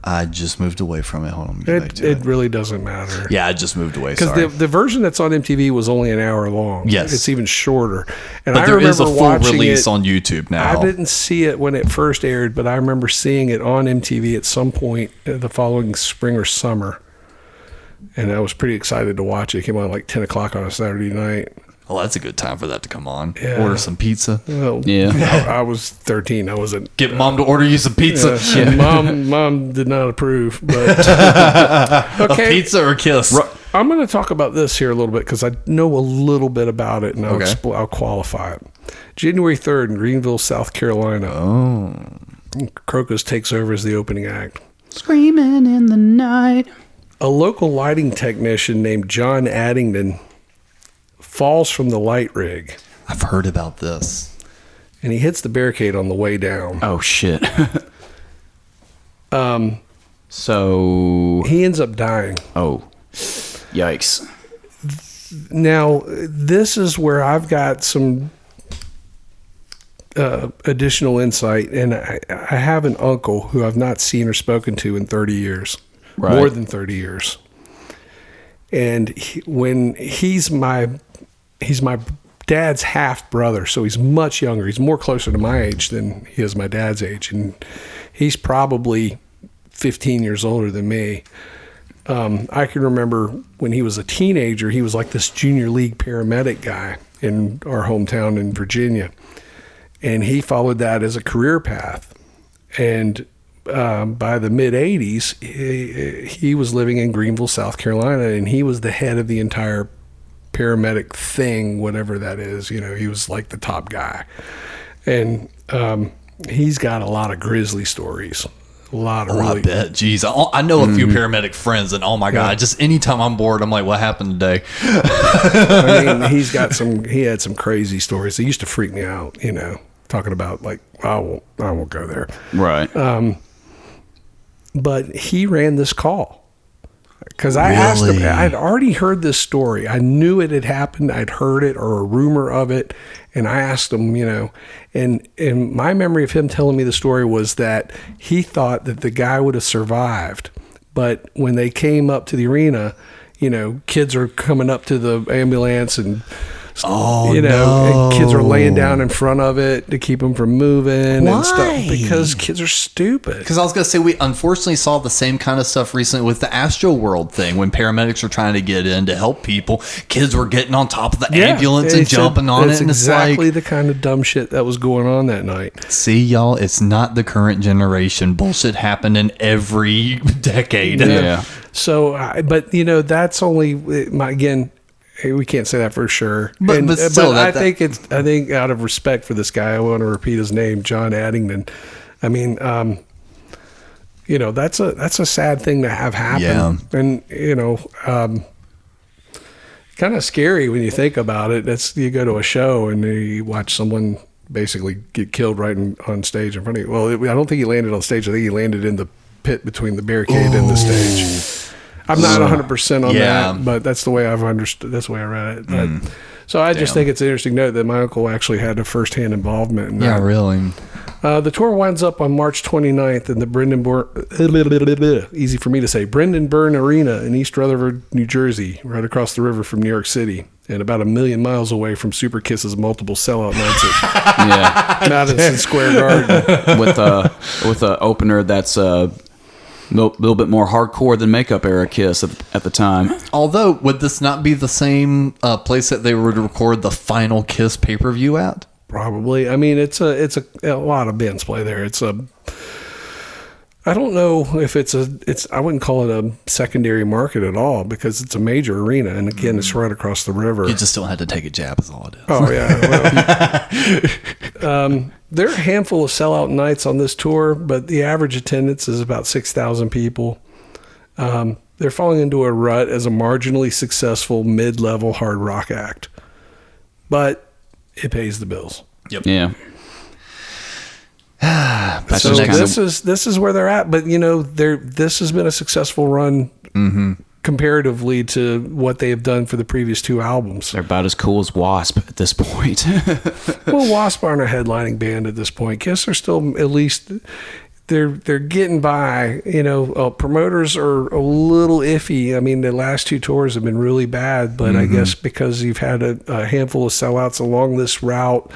I just moved away from it. Hold on.
It really doesn't matter.
Yeah, I just moved away.
Because the version that's on MTV was only an hour long.
Yes.
It's even shorter. And
but there is a full release on YouTube now.
I didn't see it when it first aired, but I remember seeing it on MTV at some point the following spring or summer. And I was pretty excited to watch it. It came on like 10 o'clock on a Saturday night.
Well, that's a good time for that to come on.
Yeah.
Order some pizza.
Well,
yeah.
I was 13. I wasn't.
Get mom to order you some pizza.
Yeah. Mom did not approve. But
okay. A pizza or Kiss?
I'm going to talk about this here a little bit because I know a little bit about it, and I'll qualify it. January 3rd in Greenville, South Carolina.
Oh.
Crocus takes over as the opening act.
Screaming in the night.
A local lighting technician named John Addington falls from the light rig.
I've heard about this.
And he hits the barricade on the way down.
Oh, shit. So
he ends up dying.
Oh, yikes.
Now, this is where I've got some additional insight. And I have an uncle who I've not seen or spoken to in 30 years. Right. More than 30 years. And he's my dad's half brother, so he's much younger. He's more closer to my age than he is my dad's age, and he's probably 15 years older than me. I can remember when he was a teenager, he was like this junior league paramedic guy in our hometown in Virginia, and he followed that as a career path. And by the mid-'80s, he was living in Greenville, South Carolina, and he was the head of the entire paramedic thing, whatever that is. He was like the top guy. And he's got a lot of grisly stories.
I bet. Jeez. I know a few paramedic friends, and oh my God, just anytime I'm bored, I'm like, what happened today?
I mean, he had some crazy stories. They used to freak me out, talking about like, I won't go there.
Right.
But he ran this call Because I asked him, I'd already heard this story. I knew it had happened. I'd heard it or a rumor of it. And I asked him, and my memory of him telling me the story was that he thought that the guy would have survived. But when they came up to the arena, kids are coming up to the ambulance and and kids are laying down in front of it to keep them from moving and stuff because kids are stupid.
Because I was going to say, we unfortunately saw the same kind of stuff recently with the Astro World thing when paramedics were trying to get in to help people. Kids were getting on top of the ambulance and jumping on it. And
exactly
it's
the kind of dumb shit that was going on that night.
See, y'all, it's not the current generation. Bullshit happened in every decade.
Yeah. So, but that's only again. We can't say that for sure. But still, I think out of respect for this guy, I want to repeat his name, John Addington. I mean, that's a sad thing to have happen. Yeah. And kind of scary when you think about it. You go to a show and you watch someone basically get killed right on stage in front of you. Well, I don't think he landed on stage. I think he landed in the pit between the barricade and the stage. I'm not 100% on that, but that's the way I've understood. That's the way I read it. But, so I just think it's an interesting note that my uncle actually had a firsthand involvement in that.
Yeah, really.
The tour winds up on March 29th in the Brendan Byrne Arena in East Rutherford, New Jersey, right across the river from New York City, and about 1 million miles away from Super Kiss's multiple sellout nights at Madison Square Garden.
With a opener that's a little bit more hardcore than Makeup era Kiss at the time.
Although, would this not be the same place that they would record the final Kiss pay-per-view at?
Probably. I mean, it's a lot of bands play there. I don't know if I wouldn't call it a secondary market at all because it's a major arena. And again, it's right across the river.
You just don't have to take a jab is all it is.
Oh, yeah. Well, there are a handful of sellout nights on this tour, but the average attendance is about 6,000 people. They're falling into a rut as a marginally successful mid-level hard rock act. But it pays the bills.
Yep. Yeah.
So this is where they're at, but this has been a successful run comparatively to what they have done for the previous two albums.
They're about as cool as Wasp at this point.
Well, Wasp aren't a headlining band at this point. Kiss are still at least they're getting by. Promoters are a little iffy. I mean, the last two tours have been really bad, but I guess because you've had a handful of sellouts along this route,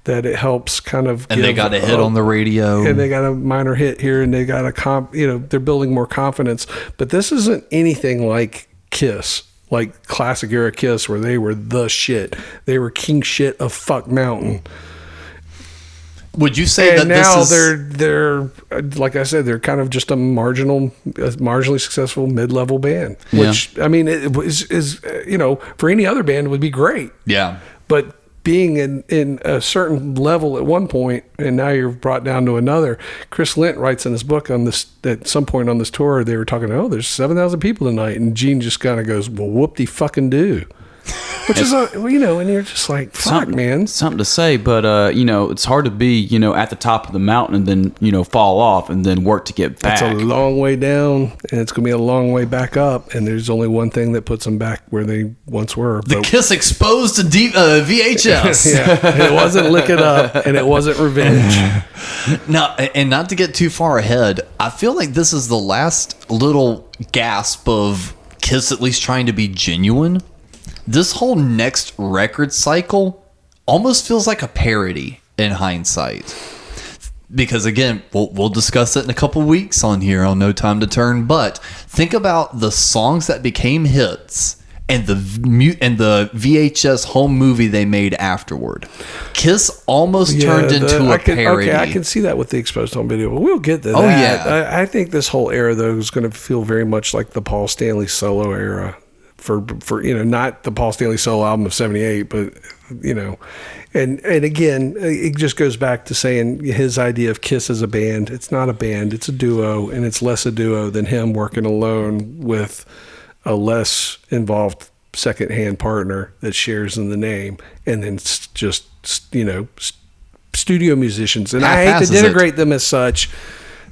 that it helps kind of
and they got a hit on the radio
and they got a minor hit here and they got they're building more confidence. But this isn't anything like Kiss, like classic era Kiss where they were the shit. They were king shit of fuck mountain.
Would you say that
now they're like I said, they're kind of just a marginally successful mid-level band, which I mean it is for any other band would be great.
Yeah.
But being in a certain level at one point, and now you're brought down to another. Chris Lint writes in his book on this, at some point on this tour, they were talking, there's 7,000 people tonight. And Gene just kind of goes, well, whoop-de-fucking-do. Which is, and you're just like, fuck, man.
Something to say, but, it's hard to be, at the top of the mountain and then, fall off and then work to get back.
It's a long way down, and it's going to be a long way back up, and there's only one thing that puts them back where they once were.
The Kiss exposed to VHS.
Yeah, it wasn't Lick It Up, and it wasn't Revenge.
Now, and not to get too far ahead, I feel like this is the last little gasp of Kiss at least trying to be genuine. This whole next record cycle almost feels like a parody in hindsight. Because again, we'll discuss it in a couple weeks on here on No Time to Turn, but think about the songs that became hits and the VHS home movie they made afterward. Kiss almost turned into a parody.
Okay, I can see that with the Exposed home video, but we'll get to that. Oh, yeah. I think this whole era, though, is going to feel very much like the Paul Stanley solo era. For not the Paul Stanley solo album of 78, but and again, it just goes back to saying his idea of Kiss as a band. It's not a band, it's a duo, and it's less a duo than him working alone with a less involved second-hand partner that shares in the name, and then just studio musicians. And I hate to denigrate them as such.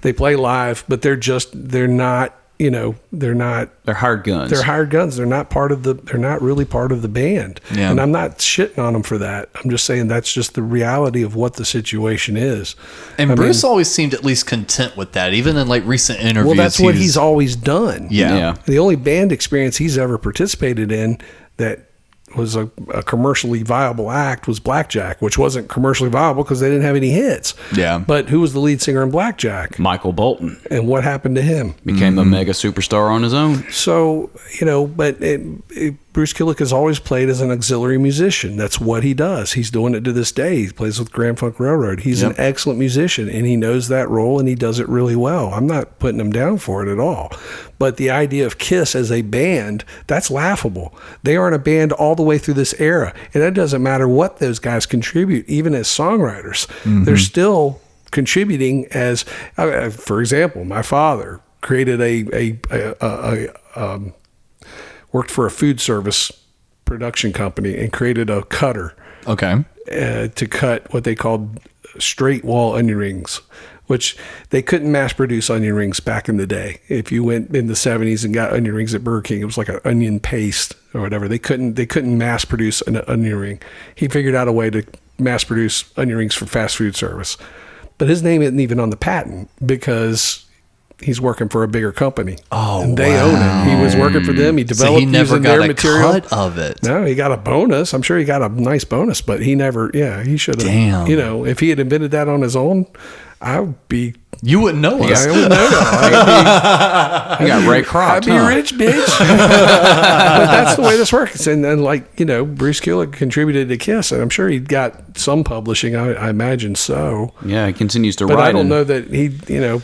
They play live, but they're not they're not.
They're hired guns.
They're hired guns. They're not really part of the band.
Yeah.
And I'm not shitting on them for that. I'm just saying that's just the reality of what the situation is.
And Bruce always seemed at least content with that, even in like recent interviews.
Well, that's what he's always done.
Yeah.
The only band experience he's ever participated in that was a commercially viable act was Blackjack, which wasn't commercially viable because they didn't have any hits.
Yeah.
But who was the lead singer in Blackjack?
Michael Bolton.
And what happened to him?
Became a mega superstar on his own.
So, but Bruce Kulick has always played as an auxiliary musician. That's what he does. He's doing it to this day. He plays with Grand Funk Railroad. He's an excellent musician, and he knows that role, and he does it really well. I'm not putting him down for it at all. But the idea of Kiss as a band, that's laughable. They aren't a band all the way through this era, and it doesn't matter what those guys contribute, even as songwriters. They're still contributing as, for example, my father created worked for a food service production company and created a cutter.
Okay.
To cut what they called straight wall onion rings, which they couldn't mass produce onion rings back in the day. If you went in the 70s and got onion rings at Burger King, it was like an onion paste or whatever. They couldn't mass produce an onion ring. He figured out a way to mass produce onion rings for fast food service. But his name isn't even on the patent because he's working for a bigger company.
Oh,
and they own it. He was working for them. He developed
so he never
using
got
their
a
material.
cut of it.
No, he got a bonus. I'm sure he got a nice bonus, but he never. Yeah, he should have.
Damn.
If he had invented that on his own, I would be.
You wouldn't know us.
I wouldn't know.
You got Ray Kroc.
I'd be rich, bitch. But that's the way this works. And then, Bruce Kulick contributed to Kiss, and I'm sure he got some publishing. I imagine so.
Yeah, he continues to
but
write.
I don't know that he,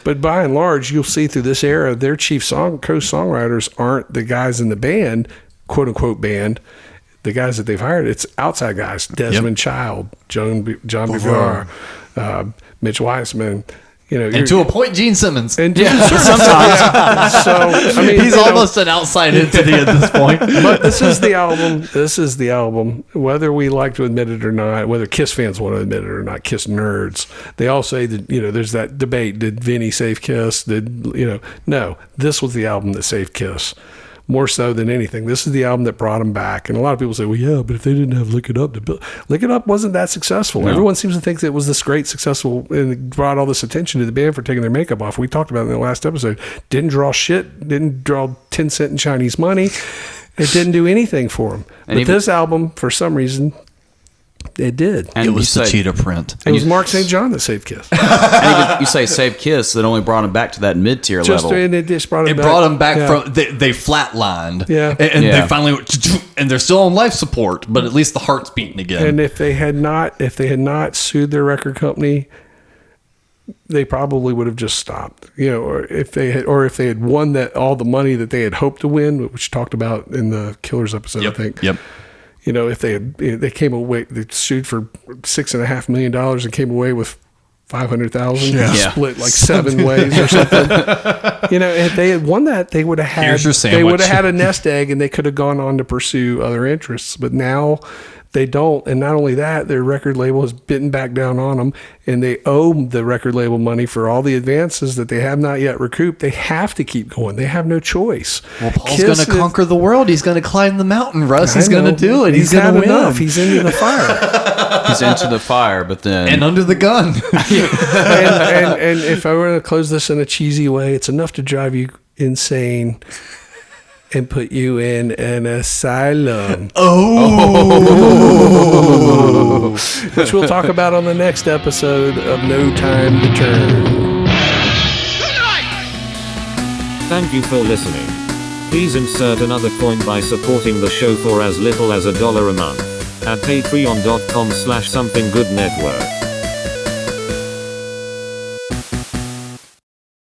but by and large, you'll see through this era, their chief co-songwriters aren't the guys in the band, quote unquote band. The guys that they've hired, it's outside guys. Desmond Child, John Bevere, Mitch Weissman.
And to a point, Gene Simmons.
And sometimes. So
he's almost an outside entity at this point.
But this is the album. Whether we like to admit it or not, whether Kiss fans want to admit it or not, Kiss nerds, they all say that there's that debate. Did Vinny save Kiss? No. This was the album that saved Kiss. More so than anything. This is the album that brought them back. And a lot of people say, well, yeah, but if they didn't have Lick It Up, Lick It Up wasn't that successful. No. Everyone seems to think that it was this great, successful, and it brought all this attention to the band for taking their makeup off. We talked about it in the last episode. Didn't draw shit, didn't draw 10 cent in Chinese money. It didn't do anything for them. But this album, for some reason, it did.
And it was the cheetah print.
It was Mark St. John that saved Kiss.
And you say save Kiss, that only brought him back to that mid-tier level.
And it just brought him
back. It brought him back from, they flatlined.
Yeah.
And they finally went, and they're still on life support, but at least the heart's beating again.
And if they had not sued their record company, they probably would have just stopped. Or if they had won all the money that they had hoped to win, which talked about in the Killers episode, I think.
Yep.
If they came away, they sued for $6.5 million and came away with $500,000, split like 7 ways or something. If they had won that, they would have had.
Here's your sandwich.
They would have had a nest egg, and they could have gone on to pursue other interests. But now they don't, and not only that, their record label has bitten back down on them, and they owe the record label money for all the advances that they have not yet recouped. They have to keep going. They have no choice.
Well, Paul's going to conquer the world. He's going to climb the mountain, Russ. He's going to do it. He's going to win.
Enough. He's into the fire.
He's into the fire, but then
and under the gun.
and if I were to close this in a cheesy way, it's enough to drive you insane and put you in an asylum. Which we'll talk about on the next episode of No Time to Turn.
Thank you for listening. Please insert another coin by supporting the show for as little as $1 a month at patreon.com/somethinggoodnetwork.